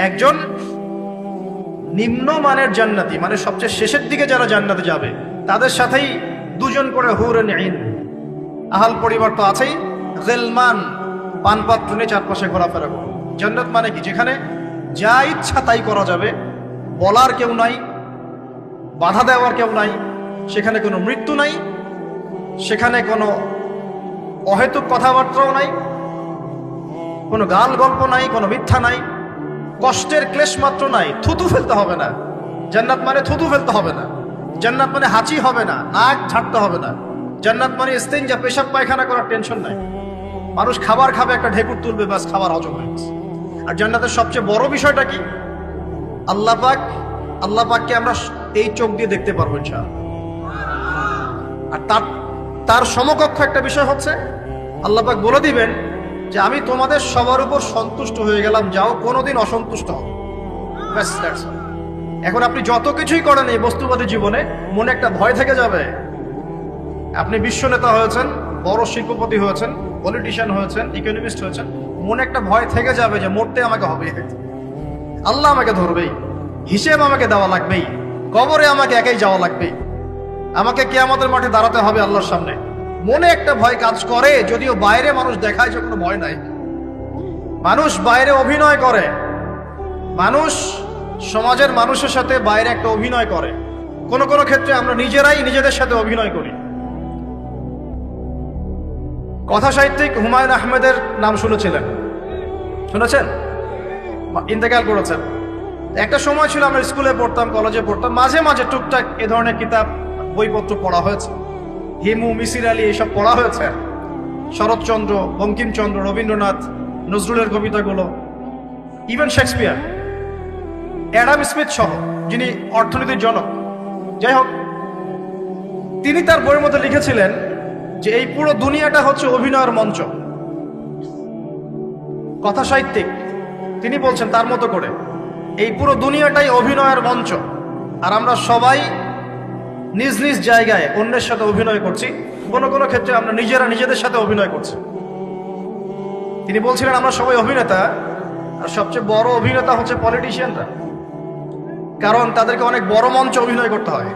একজন নিম্নমানের জান্নাতি, মানে সবচেয়ে শেষের দিকে যারা জান্নাতে যাবে, তাদের সাথেই দুজন করে হুরুন আইন, আহাল পরিবার তো আছেই, গিলমান, পানপাত্র নিয়ে চারপাশে ঘোরাফেরা করো। জান্নাত মানে কি? যেখানে যা ইচ্ছা তাই করা যাবে, বলার কেউ নাই, বাধা দেওয়ার কেউ নাই, সেখানে কোনো মৃত্যু নাই, সেখানে কোনো অহেতুক কথাবার্তাও নাই, কোনো গাল গল্প নাই, কোনো মিথ্যা নাই, কষ্টের ক্লেশ মাত্র নাই। থুতু ফেলতে হবে না। জান্নাত মানে থুতু ফেলতে হবে না। জান্নাত মানে হাঁচি হবে না, নাক ঝাড়তে হবে না। জান্নাত মানে ইস্তেঞ্জা, পেশাব পায়খানা করার টেনশন নাই। মানুষ খাবার খাবে, একটা ঢেকুর তুলবে, বাস খাবার হজম হয়ে গেছে। আর জান্নাতের সবচেয়ে বড় বিষয়টা কি? আল্লাহ পাককে আমরা এই চোখ দিয়ে দেখতে পারবো ইনশাআল্লাহ। আর তার সমকক্ষ একটা বিষয় হচ্ছে, আল্লাহ পাক বলে দিবেন যে আমি তোমাদের সবার উপর সন্তুষ্ট হয়ে গেলাম, যাও কোনোদিন অসন্তুষ্ট হও। এখন আপনি যত কিছুই করেন এই বস্তুবাদী জীবনে, মনে একটা ভয় থেকে যাবে। আপনি বিশ্ব নেতা হয়েছেন, বড় শিল্পপতি হয়েছেন, পলিটিশিয়ান হয়েছেন, ইকোনমিস্ট হয়েছেন, মনে একটা ভয় থেকে যাবে যে মরতে আমাকে হবে, আল্লাহ আমাকে ধরবেই, হিসেব আমাকে দেওয়া লাগবেই, কবরে আমাকে একাই যাওয়া লাগবেই, আমাকে কিয়ামতের মাঠে দাঁড়াতে হবে আল্লাহর সামনে। মনে একটা ভয় কাজ করে, যদিও বাইরে মানুষ দেখায় যে কোনো ভয় নাই। মানুষ বাইরে অভিনয় করে, মানুষ সমাজের মানুষের সাথে বাইরে একটা অভিনয় করে। কোন কোন ক্ষেত্রে আমরা নিজেরাই নিজেদের সাথে অভিনয় করি। কথা সাহিত্যিক হুমায়ুন আহমেদের নাম শুনেছিলেন? শুনেছেন? ইন্তেকাল করেছেন। একটা সময় ছিল আমরা স্কুলে পড়তাম, কলেজে পড়তাম, মাঝে মাঝে টুকটাক এ ধরনের কিতাব বইপত্র পড়া হয়েছে। হিমু, মিসির আলী এইসব পড়া হয়েছে। শরৎচন্দ্র, বঙ্কিমচন্দ্র, রবীন্দ্রনাথ, নজরুলের কবিতাগুলো, ইভেন শেক্সপিয়ার, অ্যাডাম স্মিথ সহ, যিনি অর্থনীতির জনক। যাই হোক, তিনি তার বইয়ের মধ্যে লিখেছিলেন যে এই পুরো দুনিয়াটা হচ্ছে অভিনয়ের মঞ্চ। কথা সাহিত্যিক, তিনি বলছেন তার মতো করে এই পুরো দুনিয়াটাই অভিনয়ের মঞ্চ, আর আমরা সবাই নিজ নিজ জায়গায় অন্যের সাথে অভিনয় করছি। কোনো কোনো ক্ষেত্রে আমরা নিজেরা নিজেদের সাথে অভিনয় করছি। তিনি বলছিলেন আমরা সবাই অভিনেতা, আর সবচেয়ে বড় অভিনেতা হচ্ছে পলিটিশিয়ানরা, কারণ তাদেরকে অনেক বড় মঞ্চে অভিনয় করতে হয়।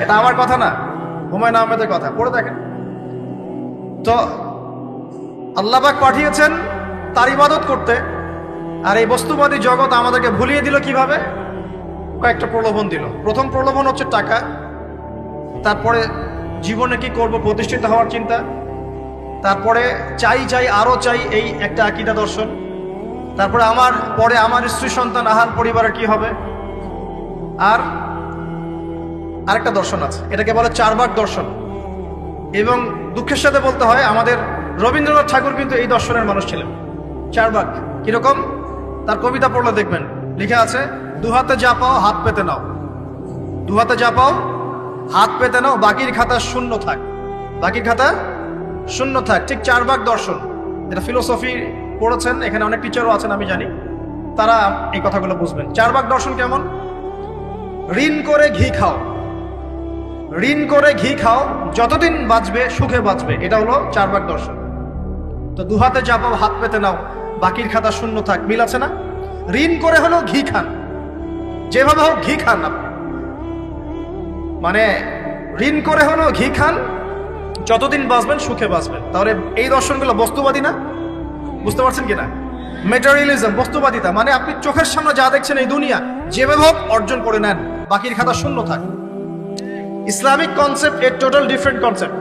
এটা আমার কথা না, হুমায়ুন আহমেদের কথা, পড়ে দেখেন তো। আল্লাহ পাক পাঠিয়েছেন তার ইবাদত করতে, আর এই বস্তুবাদী জগৎ আমাদেরকে ভুলিয়ে দিল কিভাবে? কয়েকটা প্রলোভন দিল। প্রথম প্রলোভন হচ্ছে টাকা, তারপরে জীবনে কি করব, প্রতিষ্ঠিত হওয়ার চিন্তা, তারপরে চাই চাই আরো চাই, এই একটা আকীদা দর্শন, তারপরে আমার স্ত্রী সন্তান আহাল পরিবারের কি হবে, আর আরেকটা দর্শন আছে, এটাকে বলে চারবাক দর্শন। এবং দুঃখের সাথে বলতে হয়, আমাদের রবীন্দ্রনাথ ঠাকুর কিন্তু এই দর্শনের মানুষ ছিলেন। চারবাক কিরকম? তার কবিতা পড়লে দেখবেন লেখা আছে, দুহাতে যা পাও হাত পেতে নাও, দুহাতে যা পাও হাত পেতে নাও, বাকির খাতা শূন্য থাক, বাকির খাতা শূন্য থাক। ঠিক চারবাক দর্শন, এটা ফিলোসফি পড়েছেন, এখানে অনেক টিচারও আছেন আমি জানি, তারা এই কথাগুলো বুঝবেন। চারবাক দর্শন কেমন? ঋণ করে ঘি খাও, ঋণ করে ঘি খাও, যতদিন বাঁচবে সুখে বাঁচবে, এটা হলো চারবাক দর্শন। তো দুহাতে যা পাও হাত পেতে নাও, বাকির খাতা শূন্য থাক, মিল আছে না? ঋণ করে হলো ঘি খান, যেভাবে হোক ঘি খান আপনি, মানে ঋণ করে হলো ঘি খান, যতদিন বাঁচবেন সুখে বাঁচবেন। তাহলে এই দর্শনগুলো বস্তুবাদী না? বুঝতে পারছেন কিনা? ম্যাটেরিয়ালিজম, বস্তুবাদিতা, মানে আপনি চোখের সামনে যা দেখছেন এই দুনিয়া, যেভাবে হোক অর্জন করে নেন, বাকির খাতা শূন্য থাক। ইসলামিক কনসেপ্ট এর টোটাল ডিফারেন্ট কনসেপ্ট।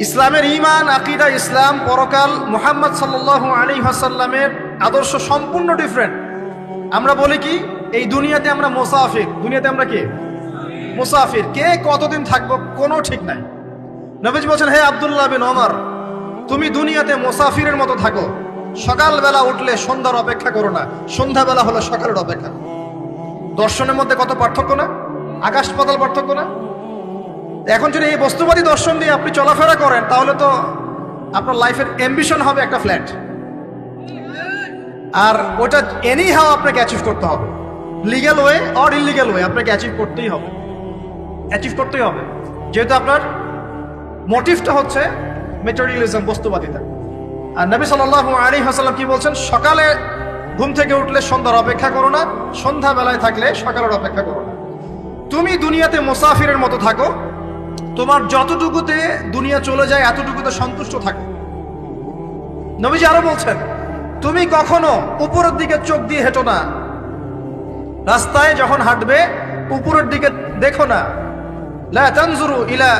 ইসলামের ঈমান, আকীদা, ইসলাম, পরকাল, মুহাম্মদ সাল্লাল্লাহু আলাইহি ওয়াসাল্লামের আদর্শ সম্পূর্ণ ডিফারেন্ট। আমরা বলি কি, এই দুনিয়াতে আমরা মুসাফির, দুনিয়াতে আমরা কি মুসাফির, কে কতদিন থাকবো কোনো ঠিক নাই। নবীজি বলছেন, হে আব্দুল্লাহ বিন ওমর, তুমি দুনিয়াতে মুসাফিরের মতো থাকো, সকালবেলা উঠলে সন্ধ্যার অপেক্ষা করো না, সন্ধ্যাবেলা হলে সকালের অপেক্ষা। দর্শনের মধ্যে কত পার্থক্য না, আকাশ পাতাল পার্থক্য না? এখন যদি এই বস্তুবাদী দর্শন দিয়ে আপনি চলাফেরা করেন, তাহলে তো আপনার লাইফের অ্যাম্বিশন হবে একটা ফ্ল্যাট, আর ওটা এনি হাও আপনাকে অ্যাচিভ করতে হবে, legal way or illegal way, আপনাকে অ্যাচিভ করতেই হবে, যেহেতু আপনার মোটিভটা হচ্ছে ম্যাটেরিয়ালিজম, বস্তুবাদিতা। আর নবী সাল্লাল্লাহু আলাইহি ওয়াসাল্লাম কি বলছেন, সকালে ঘুম থেকে উঠলে সন্ধ্যার অপেক্ষা করো না, সন্ধ্যা বেলায় থাকলে সকালের অপেক্ষা করো না। তুমি দুনিয়াতে মুসাফিরের মতো থাকো, তোমার যতটুকুতে দুনিয়া চলে যায় এতটুকুতে সন্তুষ্ট থাকো। নবীজি আরো বলছেন, তুমি কখনো উপরের দিকে চোখ দিয়ে হেঁটো না, রাস্তায় যখন হাঁটবে উপরের দিকে দেখো না। লা তানজুরু ইলা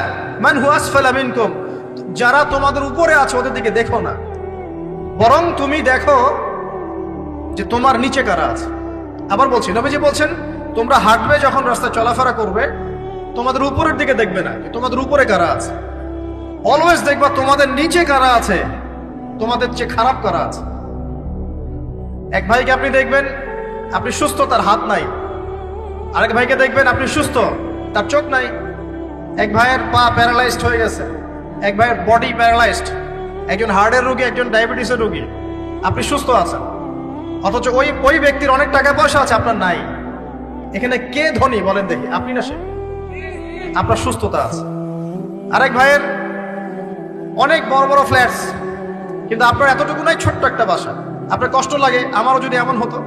মান হুয়া আসফালা মিনকুম, যারা তোমাদের উপরে আছে ওদের দিকে দেখো না, বরং তুমি দেখো যে তোমার নিচে কারা আছে। আবার বলছি, নবীজি বলছেন, তোমরা হাঁটবে যখন রাস্তায় চলাফেরা করবে তোমাদের উপরের দিকে দেখবে না তোমাদের উপরে কারা আছে, অলওয়েজ দেখবা তোমাদের নিচে কারা আছে, তোমাদের চেয়ে খারাপ কারা আছে। এক ভাইকে আপনি দেখবেন আপনি সুস্থ, তার হাত নাই। আরেক ভাইকে দেখবেন আপনি সুস্থ, তার চোখ নাই। এক ভাইয়ের পা প্যারালাইজড হয়ে গেছে, এক ভাইয়ের বডি প্যারালাইজড, একজন হার্টের রোগী, একজন ডায়াবেটিসের রোগী। আপনি সুস্থ আছেন, অথচ ওই ব্যক্তির অনেক টাকা পয়সা আছে, আপনার নাই। এখানে কে ধনী বলেন দেখি, আপনি না সে? আপনার সুস্থতা আছে। আরেক ভাইয়ের অনেক বড় বড় ফ্ল্যাটস, কিন্তু আপনার এতটুকু নাই, ছোট্ট একটা বাসা। আপনার কষ্ট লাগে, আমারও যদি এমন হতো।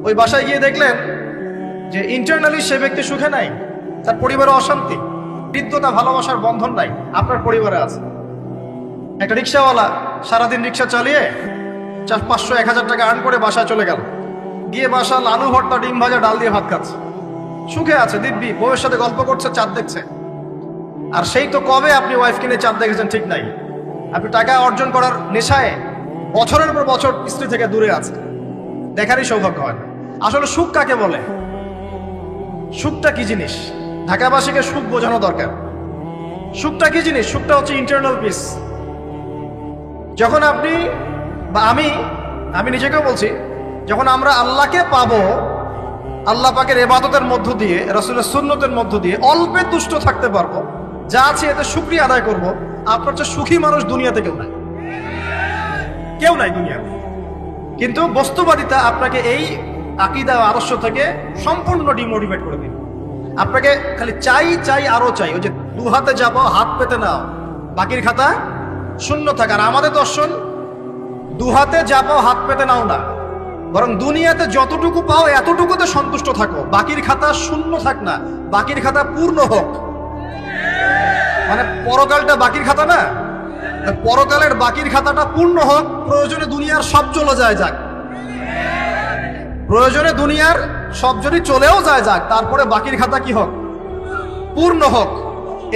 ওই বাসায় গিয়ে দেখলেন যে ইন্টারনালি সে ব্যক্তি সুখে নাই, তার পরিবারে অশান্তি, হৃদ্যতা, ভালোবাসার বন্ধন নাই, আপনার পরিবারে আছে। একটা রিক্সাওয়ালা সারাদিন রিক্সা চালিয়ে 500-1000 টাকা আর্ন করে বাসায় চলে গেল, গিয়ে বাসা আলু ভর্তা, ডিম ভাজা, ডাল দিয়ে ভাত খাচ্ছে, সুখে আছে দিব্যি, বউয়ের সাথে গল্প করছে, চাঁদ দেখছে। আর সেই তো কবে আপনি ওয়াইফ কিনে চাঁদ দেখেছেন ঠিক নাই। আপনি টাকা অর্জন করার নেশায় বছরের পর বছর স্ত্রী থেকে দূরে আছে, দেখারই সৌভাগ্য হয় না। আসলে সুখ কাকে বলে, সুখটা কি জিনিস, ঢাকাবাসীকে সুখ বোঝানো দরকার। সুখটা কি জিনিস? সুখটা হচ্ছে ইন্টারনাল পিস। যখন আপনি বা আমি নিজেকেও বলছি, যখন আমরা আল্লাহকে পাবো, আল্লাহ পাকের ইবাদতের মধ্য দিয়ে, রাসূলের সুন্নতের মধ্য দিয়ে অল্পে তুষ্ট থাকতে পারবো, যা আছে এতে শুকরিয়া আদায় করব, আপনার চেয়ে সুখী মানুষ দুনিয়াতে কেউ নাই দুনিয়াতে। কিন্তু বস্তুবাদিতা আপনাকে এই আকীদা ও আদর্শ থেকে সম্পূর্ণ ডিমোটিভেট করে দিবে। আপনাকে খালি চাই আরো চাই। ওই যে দু হাতে যাবো হাত পেতে নাও, বাকির খাতা শূন্য থাকে। আর আমাদের দর্শন, দু হাতে যাবো হাত পেতে নাও না, বরং দুনিয়াতে যতটুকু পাও এতটুকুতে সন্তুষ্ট থাকো, বাকির খাতা শূন্য থাক না, বাকির খাতা পূর্ণ হোক। মানে পরকালটা বাকির খাতা না, পরকালের বাকির খাতাটা পূর্ণ হোক। প্রয়োজনে দুনিয়ার সব চলে যায় যাক, প্রয়োজনে দুনিয়ার সব যদি চলেও যায় যাক, তারপরে বাকির খাতা কি হোক? পূর্ণ হোক।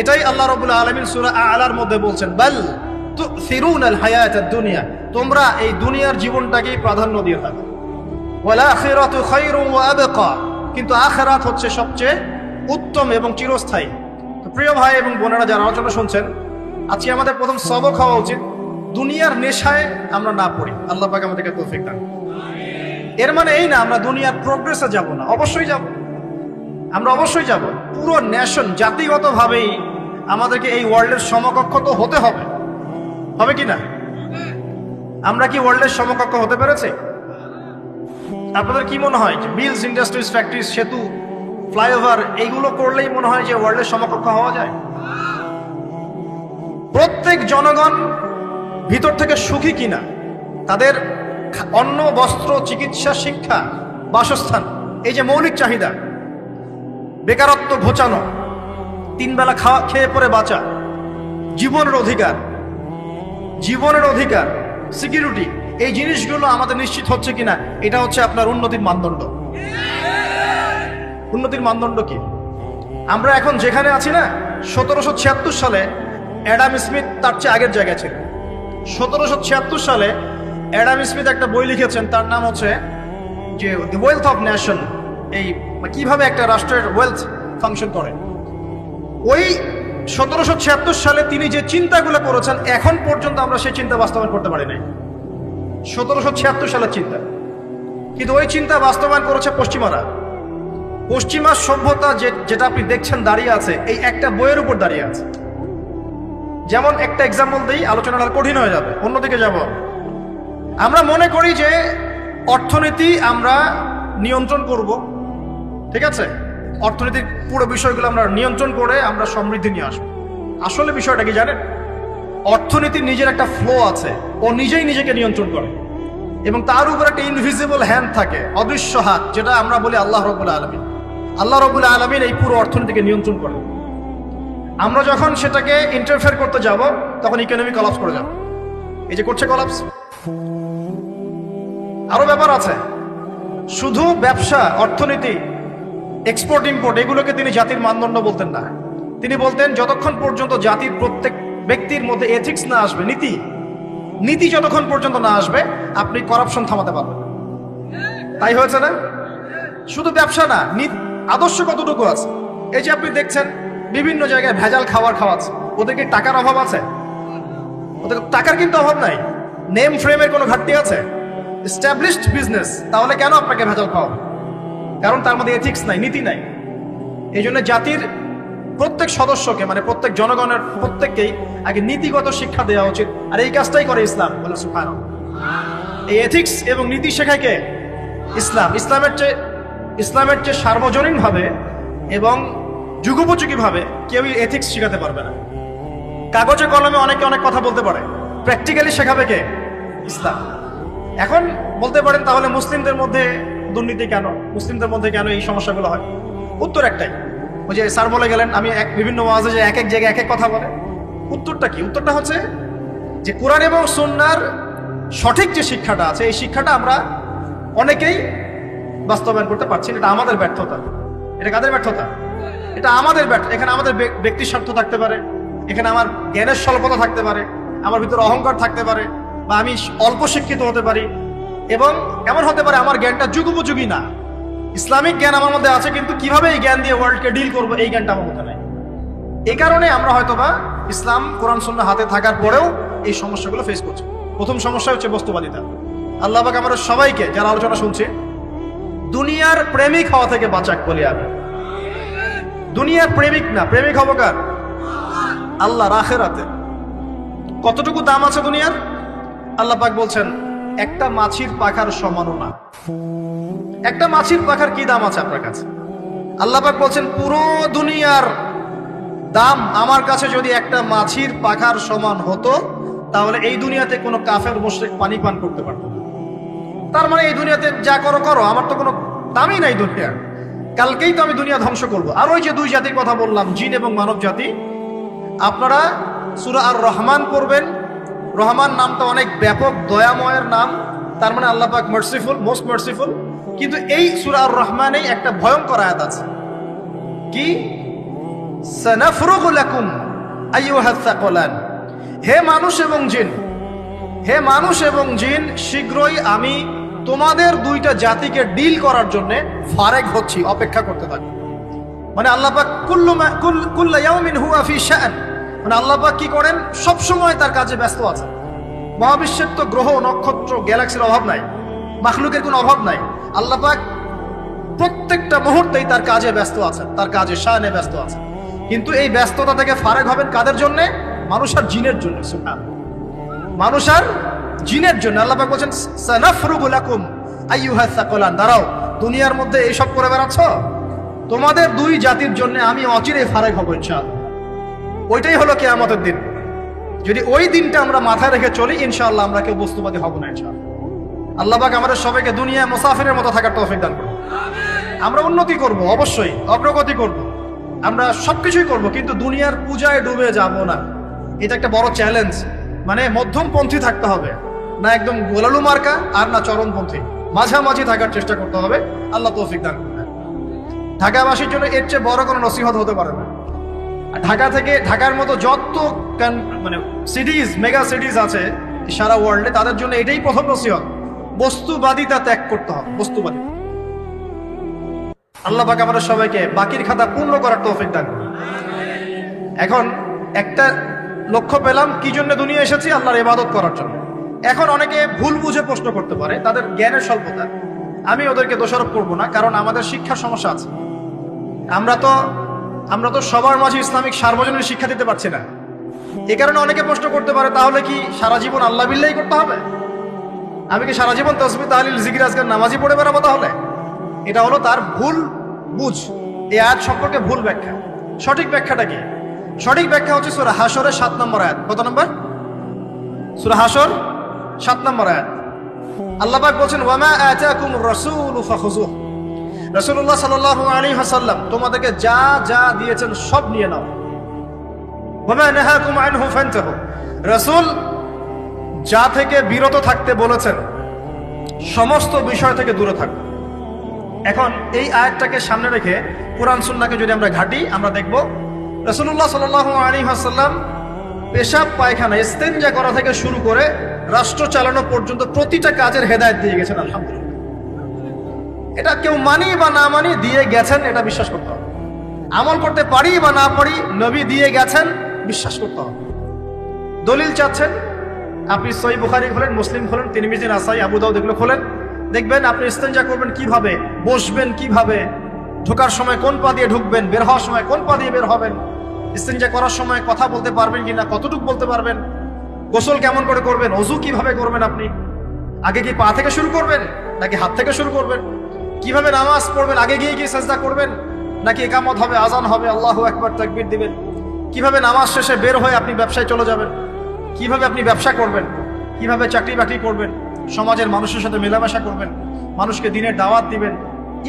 এটাই আল্লাহ রাব্বুল আলামিন সূরা আ'লার মধ্যে বলছেন, বাল তুসিরুনাল হায়াতাদ দুনিয়া, তোমরা এই দুনিয়ার জীবনটাকেই প্রাধান্য দিয়ে থাকো। ওয়াল আখিরাতু খায়রুন ওয়া আবকা, কিন্তু আখিরাত হচ্ছে সবচেয়ে উত্তম এবং চিরস্থায়ী। তো প্রিয় ভাই এবং বোনেরা যারা আলোচনা শুনছেন, আজকে আমাদের প্রথম সবক হওয়া উচিত দুনিয়ার নেশায় আমরা না পড়ি। আল্লাহ পাক আমাদেরকে তৌফিক দান। এর মানে এই না আমরা দুনিয়ার প্রোগ্রেসে যাব না, অবশ্যই যাব, আমরা অবশ্যই যাব। পুরো নেশন, জাতিগতভাবেই আমাদেরকে এই ওয়ার্ল্ডের সমকক্ষ তো হতে হবে, হবে কি না? আমরা কি ওয়ার্ল্ডের সমকক্ষ হতে পেরেছি? আপনাদের কি মনে হয় যে মিলস, ইন্ডাস্ট্রিজ, ফ্যাক্টরিজ, সেতু, ফ্লাইওভার এইগুলো করলেই মনে হয় যে ওয়ার্ল্ডের সমকক্ষ হওয়া যায়? প্রত্যেক জনগণ ভিতর থেকে সুখী কিনা, তাদের অন্ন, বস্ত্র, চিকিৎসা, শিক্ষা, বাসস্থান, এই যে মৌলিক চাহিদা, বেকারত্ব ঘোচানো, 3 বেলা খেয়ে পরে বাঁচা, জীবনের অধিকার, সিকিউরিটি, এই জিনিসগুলো আমাদের নিশ্চিত হচ্ছে কিনা, এটা হচ্ছে আপনার উন্নতির মানদণ্ড। উন্নতির মানদণ্ড কি? আমরা এখন যেখানে আছি না, 1776 সালে অ্যাডাম স্মিথ তার চেয়ে আগের জায়গায় ছিল। 1776 সালে অ্যাডাম স্মিথ একটা বই লিখেছেন, তার নাম হচ্ছে যে দ্য ওয়েলথ অফ নেশন, এই কিভাবে একটা রাষ্ট্রের ওয়েলথ ফাংশন করে। ওই 1776 সালে তিনি যে চিন্তাগুলো করেছেন, এখন পর্যন্ত আমরা সেই চিন্তা বাস্তবায়ন করতে পারি নাই। 1776 সালের চিন্তা, কিন্তু ওই চিন্তা বাস্তবায়ন করেছে পশ্চিমারা। পশ্চিমা সভ্যতা যেটা আপনি দেখছেন দাঁড়িয়ে আছে, এই একটা বইয়ের উপর দাঁড়িয়ে আছে। যেমন একটা এক্সাম্পল দিই, আলোচনাটা কঠিন হয়ে যাবে, অন্যদিকে যাব। আমরা মনে করি যে অর্থনীতি আমরা নিয়ন্ত্রণ করব, ঠিক আছে, অর্থনীতির পুরো বিষয়গুলো আমরা নিয়ন্ত্রণ করে আমরা সমৃদ্ধি নিয়ে আসবো। আসলে বিষয়টা কি জানেন? অর্থনীতির নিজের একটা ফ্লো আছে, ও নিজেই নিজেকে নিয়ন্ত্রণ করে, এবং তার উপর একটা ইনভিজিবল হ্যান্ড থাকে, অদৃশ্য হাত, যেটা আমরা বলি আল্লাহ রাব্বুল আলামিন। আল্লাহ রাব্বুল আলামিন এই পুরো অর্থনীতিকে নিয়ন্ত্রণ করে। আমরা যখন সেটাকে ইন্টারফেয়ার করতে যাব, তখন ইকোনমি কলাপস করে যাবে। এই যে করছে কলাপস। আরো ব্যাপার আছে, শুধু ব্যবসা, অর্থনীতি, এক্সপোর্ট ইম্পোর্ট, এগুলোকে তিনি জাতির মানদণ্ড বলতেন না। তিনি বলতেন যতক্ষণ পর্যন্ত জাতির প্রত্যেক ব্যক্তির মধ্যে এথিক্স না আসবে, নীতি যতক্ষণ পর্যন্ত না আসবে, আপনি করাপশন থামাতে পারবেন না। তাই হয়েছে না? শুধু ব্যবসা না, আদর্শ কতটুকু আছে? এই যে আপনি দেখছেন বিভিন্ন জায়গায় ভেজাল খাবার খাওয়াচ্ছে, ওদেরকে টাকার অভাব আছে? ওদের টাকার কিন্তু অভাব নাই। নেম ফ্রেমের কোনো ঘাটতি আছে? এস্টাবলিশড বিজনেস, তাহলে কেন আপনাকে ভেজাল খাওয়াবে? কারণ তার মধ্যে এথিক্স নাই, নীতি নাই। এই জন্য জাতির প্রত্যেক সদস্যকে, মানে প্রত্যেক জনগণের প্রত্যেককেই আগে নীতিগত শিক্ষা দেওয়া উচিত। আর এই কাজটাই করে ইসলাম। বলে সুবহানাল্লাহ। এই এথিক্স এবং নীতি শেখায় কে? ইসলাম। ইসলামের চেয়ে সার্বজনীন ভাবে এবং যুগোপযোগী ভাবে কেউই এথিক্স শেখাতে পারবে না। কাগজে কলমে অনেকে অনেক কথা বলতে পারে, প্র্যাকটিক্যালি শেখাবে কে? ইসলাম। এখন বলতে পারেন তাহলে মুসলিমদের মধ্যে দুর্নীতি কেন, মুসলিমদের মধ্যে কেন এই সমস্যাগুলো হয়? উত্তর একটাই, ওই যে স্যার বলে গেলেন, আমি বিভিন্ন ওয়াজে যে এক এক জায়গায় এক এক কথা বলে। উত্তরটা কি? উত্তরটা হচ্ছে যে কোরআন এবং সুন্নাহর সঠিক যে শিক্ষাটা আছে, এই শিক্ষাটা আমরা অনেকেই বাস্তবায়ন করতে পারছি না। এটা আমাদের ব্যর্থতা। এটা কাদের ব্যর্থতা? এটা আমাদের ব্যর্থ। এখানে আমাদের ব্যক্তির স্বার্থ থাকতে পারে, এখানে আমার জ্ঞানের স্বল্পতা থাকতে পারে, আমার ভিতরে অহংকার থাকতে পারে, বা আমি অল্প শিক্ষিত হতে পারি, এবং এমন হতে পারে আমার জ্ঞানটা যুগোপযোগী না। ইসলামিক জ্ঞান আমার মধ্যে আছে, কিন্তু কিভাবে এই জ্ঞান দিয়ে ওয়ার্ল্ডকে ডিল করবো, এই জ্ঞানটা আমার মধ্যে নাই। এই কারণে আমরা হয়তোবা ইসলাম, কোরআন সুন্নাহ হাতে থাকার পরেও এই সমস্যাগুলো ফেস করছি। প্রথম সমস্যা হচ্ছে বস্তুবাদিতা। আল্লাহ পাক আমরা সবাইকে, যারা আলোচনা শুনছে, দুনিয়ার প্রেমিক হওয়া থেকে বাঁচাক বলি আমি। দুনিয়ার প্রেমিক না, প্রেমিক হবো কার? আল্লাহর, আখিরাতে। কতটুকু দাম আছে দুনিয়ার? আল্লাহ পাক বলছেন একটা মাছির পাখার সমানও না। একটা মাছির পাখার কি দাম আছে আপনার কাছে? আল্লাহ পাক বলছেন পুরো দুনিয়ার দাম আমার কাছে যদি একটা মাছির পাখার সমান হতো, তাহলে এই দুনিয়াতে কোনো কাফের মুশরিক পানি পান করতে পারতো না। তার মানে এই দুনিয়াতে যা করো করো, আমার তো কোনো দামই নাই দুনিয়ার। কালকেই তো আমি দুনিয়া ধ্বংস করবো। আর ওই যে দুই জাতির কথা বললাম, জিন এবং মানব জাতি, আপনারা সূরা আর রহমান পড়বেন। রহমান নামটা অনেক ব্যাপক, দয়াময়ের নাম। তার মানে আল্লাহ পাক মার্সিফুল, মোস্ট মার্সিফুল। কিন্তু এই সূরা আর রহমানেই একটা ভয়ঙ্কর আয়াত আছে, কি? সানাফরুগু লাকুম আইয়ুহাস সাকলান। হে মানুষ এবং জিন, হে মানুষ এবং জিন, শীঘ্রই আমি তোমাদের দুইটা জাতিকে ডিল করার জন্য ফারেক হচ্ছি, অপেক্ষা করতে থাকি। মানে আল্লাহ পাক কুল্লু ইয়াউমিন হুয়া ফি শাআন, মানে আল্লাহ পাক কি করেন? সব সময় তার কাজে ব্যস্ত আছে। মহাবিশ্বের তো গ্রহ, নক্ষত্র, গ্যালাক্সির অভাব নাই, মাখলুকের কোনো অভাব নাই। আল্লাহ পাক প্রত্যেকটা মুহূর্তেই তার কাজে ব্যস্ত আছেন, তার কাজে শানে ব্যস্ত আছেন। কিন্তু এই ব্যস্ততা থেকে ফারেক হবেন কাদের জন্য? মানুষ আর জিনের জন্য। সুবহানাল্লাহ। মানুষ আর জিনের জন্য আল্লাহ পাক বলেন সানাফরুগু লাকুম আইয়ুহাস সাকলান। দাঁড়াও, দুনিয়ার মধ্যে এইসব করে বেড়াচ্ছ, তোমাদের দুই জাতির জন্য আমি অচিরেই ফারেক হব ইনশাআল্লাহ। ওইটাই হলো কিয়ামতের দিন। যদি ওই দিনটা আমরা মাথায় রেখে চলি, ইনশাআল্লাহ আমরা কেউ বস্তুবাদী হব না ইনশাআল্লাহ। আল্লাহ পাক আমাদের সবাইকে দুনিয়ায় মুসাফিরের মতো থাকার তৌফিক দান করুন। আমরা উন্নতি করব, অবশ্যই অগ্রগতি করব, আমরা সবকিছুই করব, কিন্তু দুনিয়ার পূজায় ডুবে যাব না। এটা একটা বড় চ্যালেঞ্জ। মানে মধ্যমপন্থী থাকতে হবে, না একদম গোলালু মার্কা আর না চরমপন্থী, মাঝামাঝি থাকার চেষ্টা করতে হবে। আল্লাহ তৌফিক দান করুন। ঢাকাবাসীর জন্য এর চেয়ে বড় কোনো নসিহত হতে পারে না। ঢাকা থেকে, ঢাকার মতো যত মানে সিটিজ, মেগা সিটিজ আছে সারা ওয়ার্ল্ডে, তাদের জন্য এটাই প্রথম নসিহত, বস্তুবাদিতা ত্যাগ করতে হবে। বস্তুবাদী। আল্লাহ পাক আমাদের সবাইকে বাকির খাতা পূর্ণ করার তৌফিক দান করুন। এখন একটা লক্ষ্য পেলাম, কি জন্য দুনিয়া এসেছি? আল্লাহর ইবাদত করার জন্য। এখন অনেকে ভুল বুঝে প্রশ্ন করতে পারে, তাদের জ্ঞানের স্বল্পতা। আমি ওদেরকে দোষারোপ করব না, কারণ আমাদের শিক্ষার সমস্যা আছে। আমরা তো সবার মাঝে ইসলামিক সার্বজনীন শিক্ষা দিতে পারছি না। এই কারণে অনেকে প্রশ্ন করতে পারে, তাহলে কি সারা জীবন আল্লাহ বিল্লাহি করতে হবে? আমি কি সারা জীবন তাসবিহ, তাহলিল, জিকির, আজকার, নামাজি পড়ে বেড়াবো? তাহলে এটা হলো তার ভুল বুঝ। এই আয়াত সম্পর্কে ভুল ব্যাখ্যা। সঠিক ব্যাখ্যাটা কি? সঠিক ব্যাখ্যা হচ্ছে সূরা হাশরের 7 নম্বর আয়াত। কত নম্বর? সূরা হাসর 7 নম্বর আয়াত। আল্লাহ পাক বলছেন ওয়ামা আতাকুমুর রাসূলু ফাখুযুহু, রাসূলুল্লাহ সাল্লাল্লাহু আলাইহি ওয়াসাল্লাম তোমাদেরকে যা যা দিয়েছেন সব নিয়ে নাও। ওয়ামা নাহাকুম আনহু ফান্তাহু, রাসূল যা থেকে বিরত থাকতে বলেছেন সমস্ত বিষয় থেকে দূরে থাকো। এখন এই আয়াতটাকে সামনে রেখে কোরআন সুন্নাহকে যদি আমরা ঘাঁটি, আমরা দেখব রাসূলুল্লাহ সাল্লাল্লাহু আলাইহি ওয়াসাল্লাম পেশাব পায়খানা ইস্তেনজা করা থেকে শুরু করে রাষ্ট্র চালানো পর্যন্ত প্রতিটা কাজের হেদায়েত দিয়ে গেছেন। আলহামদুলিল্লাহ, এটা কেউ মানি বা না মানি দিয়ে গেছেন, এটা বিশ্বাস করতে হবে। আমল করতে পারি বা না পারি, নবী দিয়ে গেছেন, বিশ্বাস করতে হবে। দলিল চাচ্ছেন, আপনি সহিহ বুখারী খোলেন, মুসলিম খোলেন, তিরমিজি, নাসাই, আবু দাউদ এগুলো খোলেন, দেখবেন আপনি ইস্তেনজা করবেন কিভাবে, বসবেন কিভাবে, ঢোকার সময় কোন পা দিয়ে ঢুকবেন, বের হওয়ার সময় কোন পা দিয়ে বের হবেন, ইস্তেনজা করার সময় কথা বলতে পারবেন কিনা, কতটুকু বলতে পারবেন, গোসল কেমন করে করবেন, ওযু কিভাবে করবেন, আপনি আগে কি পা থেকে শুরু করবেন নাকি হাত থেকে শুরু করবেন, কিভাবে নামাজ পড়বেন, আগে গিয়ে কি সাজদা করবেন নাকি ইকামত হবে, আজান হবে, আল্লাহু আকবার তাকবীর দিবেন, কিভাবে নামাজ শেষে বের হয়ে আপনি ব্যবসায় চলে যাবেন, কিভাবে আপনি ব্যবসা করবেন, কিভাবে চাকরি বাকরি করবেন, সমাজের মানুষের সাথে মেলামেশা করবেন, মানুষকে দিনের দাওয়াত দিবেন,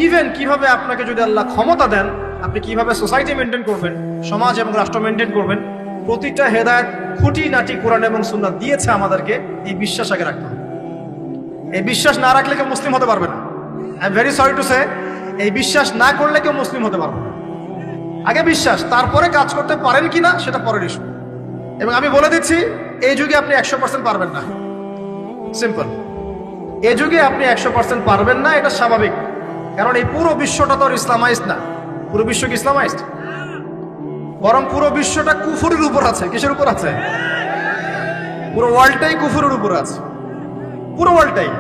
ইভেন কিভাবে আপনাকে যদি আল্লাহ ক্ষমতা দেন আপনি কিভাবে সোসাইটি মেনটেন করবেন, সমাজ এবং রাষ্ট্র মেনটেন করবেন, প্রতিটা হেদায়েত খুঁটিনাটি কোরআন এবং সুন্নাহ দিয়েছে আমাদেরকে। এই বিশ্বাস আগে রাখতে হবে। এই বিশ্বাস না রাখলে কেউ মুসলিম হতে পারবে না। I am very sorry to say, এই বিশ্বাস না করলে কেউ মুসলিম হতে পারবে না। আগে বিশ্বাস, তারপরে কাজ করতে পারেন কিনা সেটা পরের ইস্যু। এবং আমি বলে দিচ্ছি, এই যুগে আপনি 100% পারবেন না। সিম্পল, এই যুগে আপনি 100% পারবেন না, এটা স্বাভাবিক। কারণ এই পুরো বিশ্বটা তো ইসলামাইজড না। পুরো বিশ্ব কি ইসলামাইজড? বরং পুরো বিশ্বটা কুফরের উপর আছে। কিসের উপর আছে? পুরো ওয়ার্ল্ডটাই কুফরের উপর আছে, পুরো ওয়ার্ল্ডটাই।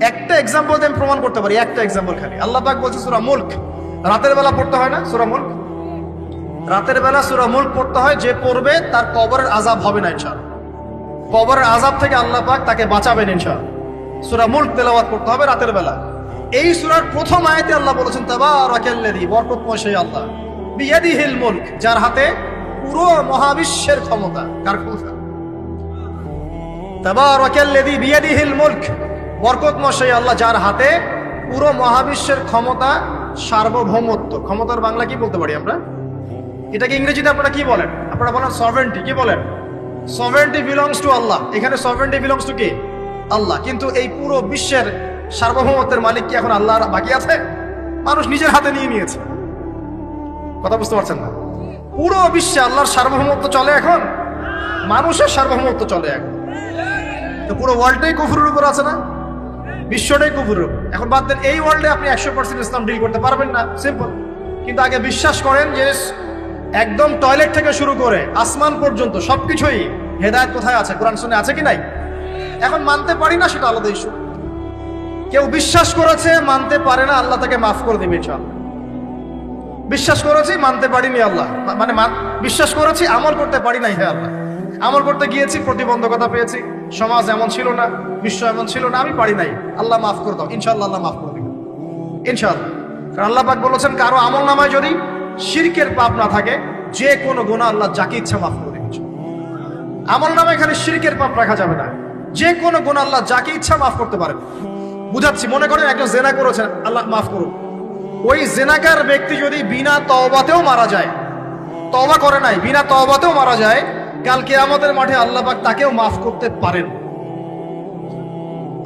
একটা এক্সাম্পল দিয়ে আমি প্রমাণ করতে পারি, একটা এক্সাম্পল খালি। আল্লাহ পাক বলছে সূরা মুলক, রাতের বেলা পড়তে হয় না সূরা মুলক? রাতের বেলা সূরা মুলক পড়তে হয়, যে পড়বে তার কবরের আযাব হবে না ইনশাআল্লাহ। কবরের আযাব থেকে আল্লাহ পাক তাকে বাঁচাবেন ইনশাআল্লাহ। সূরা মুলক তেলাওয়াত করতে হবে রাতের বেলা। এই সূরার প্রথম আয়াতে আল্লাহ বলেছেন তাবারাকাল্লাযী, বরকতময় সেই আল্লাহ, বিয়াদিহিল মুলক, যার হাতে পুরো মহাবিশ্বের ক্ষমতা। কার ক্ষমতা? তাবারাকাল্লাযী বিয়াদিহিল মুলক, বরকতময় সেই আল্লাহ যার হাতে পুরো মহাবিশ্বের ক্ষমতা, সার্বভৌমত্ব। ক্ষমতার বাংলা কি বলতে পারি আমরা? এটাকে ইংরেজিতে আপনারা কি বলেন? আপনারা বলেন সভারেন্টি। কি বলেন? সভারেন্টি বিলংস টু আল্লাহ। এখানে সভারেন্টি বিলংস টু কি? আল্লাহ। কিন্তু এই পুরো বিশ্বের সার্বভৌমত্বের মালিক কি এখন আল্লাহ বাকি আছে? মানুষ নিজের হাতে নিয়ে নিয়েছে। কথা বুঝতে পারছেন না? পুরো বিশ্বে আল্লাহর সার্বভৌমত্ব চলে এখন, মানুষের সার্বভৌমত্ব চলে এখন। তো পুরো ওয়ার্ল্ডটাই কুফরের উপর আছে না? বিশ্বটাই কুফরের উপর। এখন বাদ দেন, এই ওয়ার্ল্ডে আপনি 100% ইসলাম ডিল করতে পারবেন না, সিম্পল। কিন্তু আগে বিশ্বাস করেন যে একদম টয়লেট থেকে শুরু করে আসমান পর্যন্ত সবকিছুই হেদায়েত কোথায় আছে, কোরআন শুনে আছে কি নাই? এখন মানতে পারি না, সেটা আলাদা ইস্যু। কেউ বিশ্বাস করেছে, মানতে পারে না, আল্লাহ তাকে মাফ করে দেবে ইনশাআল্লাহ। বিশ্বাস করেছি, মানতে পারিনি, আল্লাহ মানে বিশ্বাস করেছি, আমল করতে পারি নাই, হে আল্লাহ আমল করতে গিয়েছি, প্রতিবন্ধকতা পেয়েছি, সমাজ এমন ছিল না, বিশ্ব এমন ছিল না, আমি পারি নাই, আল্লাহ মাফ করে দাও। ইনশাআল্লাহ আল্লাহ মাফ করে দেবে ইনশাআল্লাহ। কারণ আল্লাহ পাক বলেছেন, কারো আমল নামায় যদি শিরকের পাপ না থাকে, যে কোনো গুনাহ আল্লাহ যাকে ইচ্ছা মাফ করে দেবে। আমল নামায় এখানে শিরকের পাপ রাখা যাবে না, যে কোনো গুনাহ আল্লাহ যাকে ইচ্ছা মাফ করতে পারেন। বুঝাচ্ছি, মনে করেন একজন জেনা করেছেন, আল্লাহ মাফ করুন। ওই জেনাকার ব্যক্তি যদি বিনা তওবাতেও মারা যায়, তওবা করে নাই, বিনা তওবাতেও মারা যায়, কাল কিয়ামতের মাঠে আল্লাহ পাক তাকেও মাফ করতে পারেন।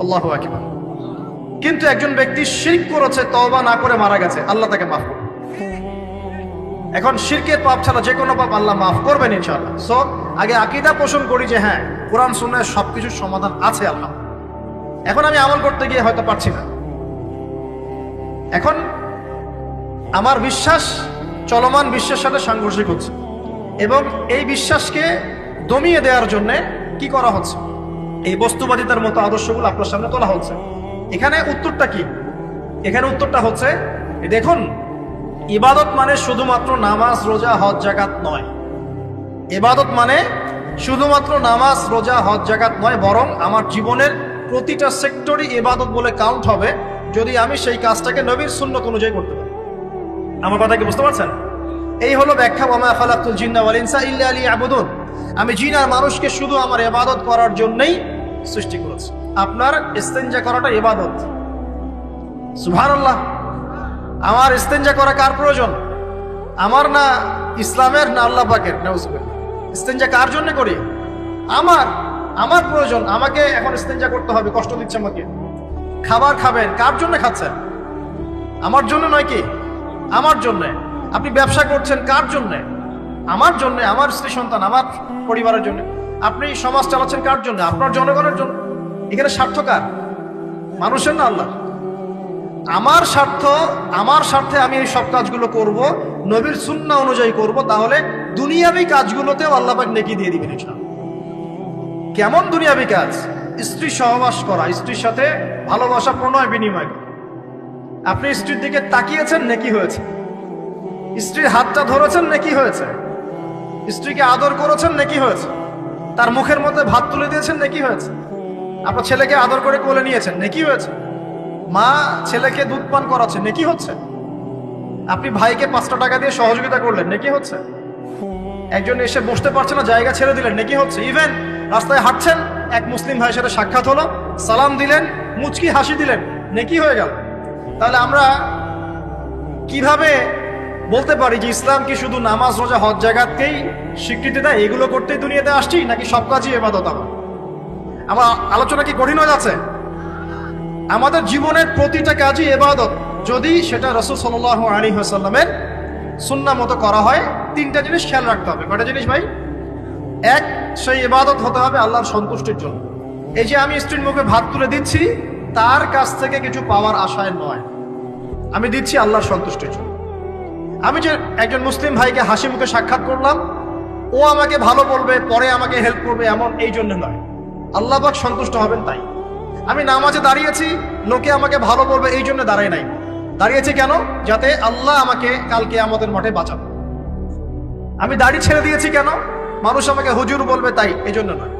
আল্লাহু আকবার। কিন্তু একজন ব্যক্তি শিরক করেছে, তওবা না করে মারা গেছে, আল্লাহ তাকে মাফ করবে। এখন শিরকের পাপ ছাড়া যে কোনো পাপ আল্লাহ মাফ করবেন ইনশাআল্লাহ। সো আগে আকীদা পোষণ করি যে হ্যাঁ, কোরআন সুন্নাহয় সবকিছুর সমাধান আছে আল্লাহ। এখন আমি আমল করতে গিয়ে হয়তো পারছি না, এখন আমার বিশ্বাস চলমান বিশ্বের সাথে সাংঘর্ষিক হচ্ছে, এবং এই বিশ্বাসকে দমিয়ে দেওয়ার জন্য কি করা হচ্ছে? এই বস্তুবাদিতার মতো আদর্শগুলো আপনার সামনে তোলা হচ্ছে। এখানে উত্তরটা কি? এখানে উত্তরটা হচ্ছে, দেখুন, ইবাদত মানে শুধুমাত্র নামাজ, রোজা, হজ, যাকাত নয়। ইবাদত মানে শুধুমাত্র নামাজ, রোজা, হজ, যাকাত নয়, বরং আমার জীবনের প্রতিটা সেক্টরই ইবাদত বলে কাউন্ট হবে যদি আমি সেই কাজটাকে নবীর সুন্নাত অনুযায়ী করতে পারি। আমার কথা কি বুঝতে পারছেন? এই হলো ব্যাখ্যা, ওয়া মা খালাকতুল জিন্না ওয়াল ইনসা ইল্লা লিয়াবুদুন। আমি জিন আর মানুষকে শুধু আমার ইবাদত করার জন্যই সৃষ্টি করেছি। আপনার ইস্তেঞ্জা করাটা ইবাদত। সুবহানাল্লাহ। আমার ইস্তেঞ্জা করা কার প্রয়োজন? আমার না ইসলামের, না আল্লাহ পাকের? নাউজুবিল্লাহ। ইস্তেঞ্জা কার জন্য করি? আমার প্রয়োজন। আমাকে এখন ইস্তেঞ্জা করতে হবে, কষ্ট দিচ্ছে আমাকে। খাবার খাবেন, কার জন্য খাচ্ছেন? আমার জন্য নয় কি? আমার জন্য। আপনি ব্যবসা করছেন, কার জন্য? আমার জন্য, আমার স্ত্রী সন্তান, আমার পরিবারের জন্য। আপনি সমাজ চালাচ্ছেন কার জন্য? আপনার জনগণের জন্য। এখানে স্বার্থ কার? মানুষের না আল্লাহ? আমার স্বার্থ, আমার স্বার্থে আমি এই সব কাজগুলো করব, নবীর সুন্নাহ অনুযায়ী করব, তাহলে দুনিয়াবি কাজগুলোতেও আল্লাহ পাক নেকি দিয়ে দিবেন ইনশাআল্লাহ। কেমন দুনিয়াবি কাজ? স্ত্রী সহবাস করা, স্ত্রীর সাথে ভালোবাসা, প্রণয় বিনিময় করা। আপনি স্ত্রীর দিকে তাকিয়েছেন, নেকি হয়েছে। স্ত্রীর হাতটা ধরেছেন, নেকি হয়েছে। স্ত্রীকে আদর করেছেন, নেকি হয়েছে। তার মুখের মধ্যে ভাত তুলে দিয়েছেন, নেকি হয়েছে। আপনার ছেলেকে আদর করে কোলে নিয়েছেন, নেকি হয়েছে। মা ছেলেকে দুধ পান করাচ্ছে, নেকি হচ্ছে। আপনি ভাইকে 5টা টাকা দিয়ে সহযোগিতা করলেন, নেকি হচ্ছে। একজন এসে বসতে পারছে না, জায়গা ছেড়ে দিলেন, নেকি হচ্ছে। ইভেন রাস্তায় হাঁটছেন, এক মুসলিম ভাইয়ের সাথে সাক্ষাৎ হলো, সালাম দিলেন, মুচকি হাসি দিলেন, নেকি হয়ে গেল। তাহলে আমরা কিভাবে বলতে পারি যে ইসলাম কি শুধু নামাজ, রোজা, হজ জাকাতকেই স্বীকৃতি দেয়? এগুলো করতেই দুনিয়াতে আসছি, নাকি সব কাজই ইবাদত? আমার আলোচনা কি কঠিন হয়ে যাচ্ছে? আমাদের জীবনের প্রতিটা কাজই ইবাদত, যদি সেটা রাসূল সাল্লাল্লাহু আলাইহি ওয়াসাল্লামের সুন্নাহ মতো করা হয়। 3টা জিনিস খেয়াল রাখতে হবে। কয়টা জিনিস ভাই? এক, সেই ইবাদত হতে হবে আল্লাহর সন্তুষ্টির জন্য। এই যে আমি স্ত্রীর মুখে ভাত তুলে দিচ্ছি, তার কাছ থেকে কিছু পাওয়ার আশায় নয়, আমি দিচ্ছি আল্লাহর সন্তুষ্টির জন্য। আমি যে একজন মুসলিম ভাইকে হাসি মুখে সাক্ষাৎ করলাম, ও আমাকে ভালো বলবে, পরে আমাকে হেল্প করবে, এমন এই জন্য নয়, আল্লাহ পাক সন্তুষ্ট হবেন তাই। আমি নামাজে দাঁড়িয়েছি, লোকে আমাকে ভালো বলবে এই জন্য দাঁড়াই নাই। দাঁড়িয়েছি কেন? যাতে আল্লাহ আমাকে কালকে আমাদের মাঠে বাঁচাবে। আমি দাড়ি ছেড়ে দিয়েছি কেন? মানুষ আমাকে হুজুর বলবে তাই, এই জন্য নয়।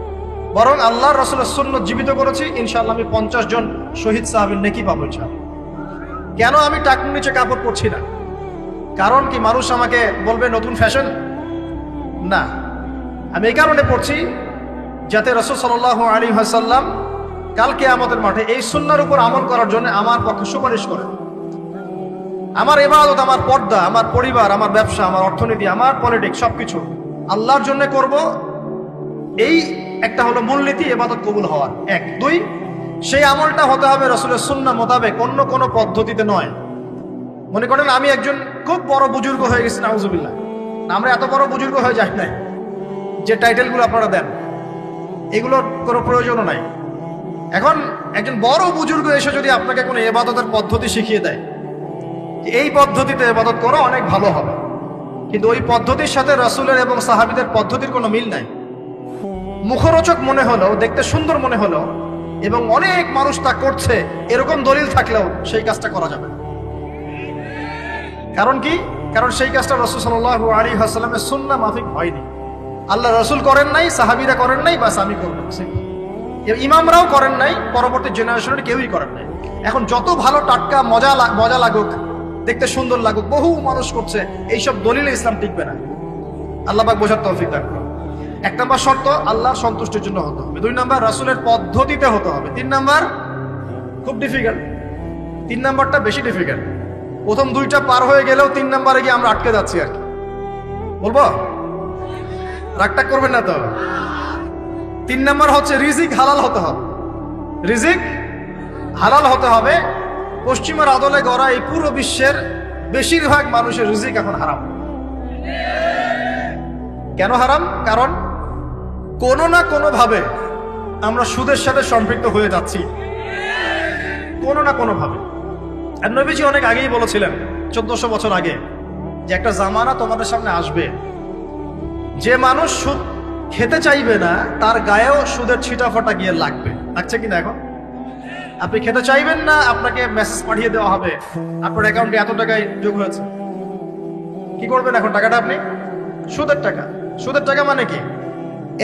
বরং আল্লাহর রাসূলের সুন্নাত জীবিত করেছি, ইনশাআল্লাহ আমি 50 জন শহীদ সাহাবীর নেকি পাবো ইনশাআল্লাহ। কেন আমি টাকনুর নিচে কাপড় পরছি না? কারণ কি মানুষ আমাকে বলবে নতুন ফ্যাশন? না, আমি এই কারণে পড়ছি যাতে রাসূল সাল্লাল্লাহু আলাইহি ওয়াসাল্লাম কালকে আমাদের মাঠে এই সুন্নাহর উপর আমল করার জন্য আমার পক্ষে সুপারিশ করেন। আমার ইবাদত, আমার পর্দা, আমার পরিবার, আমার ব্যবসা, আমার অর্থনীতি, আমার পলিটিক্স, সবকিছু আল্লাহর জন্য করব। এই একটা হলো মূলনীতি ইবাদত কবুল হওয়ার। 1, 2, সেই আমলটা হতে হবে রাসূলের সুন্নাহ মোতাবেক, অন্য কোনো পদ্ধতিতে নয়। মনে করেন আমি একজন খুব বড় বুজুর্গ হয়ে গেছি, নাউজুবিল্লাহ। আমরা এত বড় বুজুর্গ হয়ে যাই নাই, যে টাইটেলগুলো আপনারা দেন এগুলোর কোনো প্রয়োজনও নাই। এখন একজন বড় বুজুর্গ এসে যদি আপনাকে কোনো ইবাদতের পদ্ধতি শিখিয়ে দেয়, এই পদ্ধতিতে ইবাদত করো, অনেক ভালো হবে, কিন্তু ওই পদ্ধতির সাথে রাসূলের এবং সাহাবীদের পদ্ধতির কোনো মিল নাই। মুখরোচক মনে হলো, দেখতে সুন্দর মনে হলো, এবং অনেক মানুষ তা করছে, এরকম দলিল থাকলেও সেই কাজটা করা যাবে না। কারণ কি? কারণ সেই কাজটা রাসূল সাল্লাল্লাহু আলাইহি ওয়াসাল্লামের সুন্নাহ মাফিক হয়নি। আল্লাহ রাসূল করেন নাই, সাহাবীরা করেন নাই, বাস আমি করব। ইমামরাও করেন নাই, পরবর্তী জেনারেশনের কেউই করেন নাই। এখন যত ভালো টাটকা মজা লাগুক, দেখতে সুন্দর লাগুক, বহু মানুষ করছে, এইসব দলিলে ইসলাম টিকবে না। আল্লাহ পাক বোঝার তৌফিক দান করুন। 1 নম্বর শর্ত, আল্লাহর সন্তুষ্টির জন্য হতে হবে। 2 নম্বর, রাসূলের পদ্ধতিতে হতে হবে। 3 নম্বর, খুব ডিফিকাল্ট, 3 নম্বরটা বেশি ডিফিকাল্ট। প্রথম 2টা পার হয়ে গেলেও 3 নম্বরে গিয়ে আমরা আটকে যাচ্ছি আর কি। বলবো? রাগটা করবেন না তো? 3 নম্বর হচ্ছে রিজিক হালাল হতে হবে। রিজিক হালাল হতে হবে। পশ্চিমের আদলে গড়া এই পুরো বিশ্বের বেশিরভাগ মানুষের রিজিক এখন হারাম। কেন হারাম? কারণ কোনো না কোনো ভাবে আমরা সুদের সাথে সম্পৃক্ত হয়ে যাচ্ছি, কোনো না কোনো ভাবে। আর নবীজি অনেক আগেই বলেছিলেন, 1400 বছর আগে, যে একটা জামানা তোমাদের সামনে আসবে, যে মানুষ সুদ খেতে চাইবে না তার গায়েও সুদের ছিটাফাটা গিয়ে লাগবে। লাগছে কিনা? এখন আপনি খেতে চাইবেন না, আপনাকে মেসেজ পাঠিয়ে দেওয়া হবে আপনার অ্যাকাউন্টে এত টাকায় যোগ হয়েছে। কি করবেন এখন? টাকাটা আপনি সুদের টাকা। সুদের টাকা মানে কি?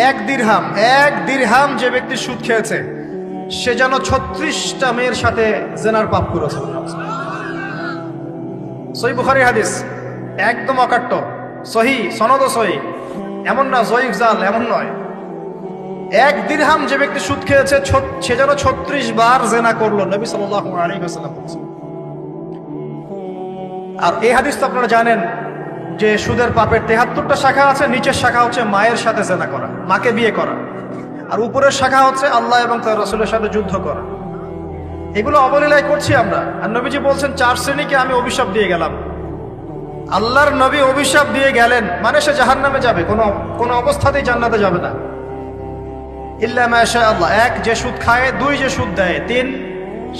1 দিরহাম যে ব্যক্তি সুদ খেয়েছে, সে যেন 36টা মেয়ের সাথে জেনার পাপ করেছে। সহিহ বুখারী হাদিস, একদম অকাট্য, সহিহ, সনদ সহিহ। এমন না জয়ীফ জাল, এমন নয়। 1 দিরহাম যে ব্যক্তি সুদ খেয়েছে সে যেন 36 বার জেনা করলো, নবী সাল্লাল্লাহু আলাইহি ওয়াসাল্লাম বলেছেন। আর এই হাদিস তো আপনারা জানেন যে সুদের পাপের 73টা শাখা আছে। নিচের শাখা হচ্ছে মায়ের সাথে জেনা করা, মাকে বিয়ে করা, আর উপরের শাখা হচ্ছে আল্লাহ এবং তার রাসূলের সাথে যুদ্ধ করা। এগুলো অবলীলায় করছি আমরা। আর নবীজি বলছেন 4 শ্রেণীকে আমি অভিশাপ দিয়ে গেলাম। আল্লাহর নবী অভিশাপ দিয়ে গেলেন মানে সে জাহান্নামে যাবে, কোনো অবস্থাতেই জান্নাতে যাবে না। ইল্লা মাশা আল্লাহ। 1 যে সুদ খায়, 2 যে সুদ দেয়, 3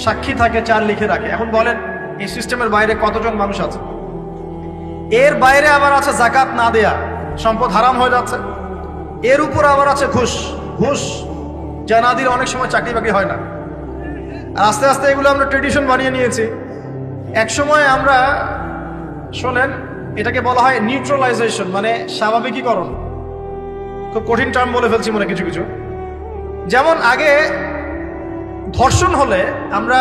সাক্ষী থাকে, 4 লিখে রাখে। এখন বলেন এই সিস্টেমের বাইরে কতজন মানুষ আছে? এর বাইরে আবার আছে যাকাত না দেয়া, সম্পদ হারাম হয়ে যাচ্ছে। এর উপর আবার আছে ঘুষ যা না দিলে অনেক সময় চাকরি বাকরি হয় না। আর আস্তে আস্তে এগুলো আমরা ট্রেডিশন বানিয়ে নিয়েছি। এক সময় আমরা, শোনেন, এটাকে বলা হয় নিউট্রালাইজেশন, মানে স্বাভাবিকীকরণ। খুব কঠিন টার্ম বলে ফেলছি মনে কিছু কিছু। যেমন আগে ধর্ষণ হলে আমরা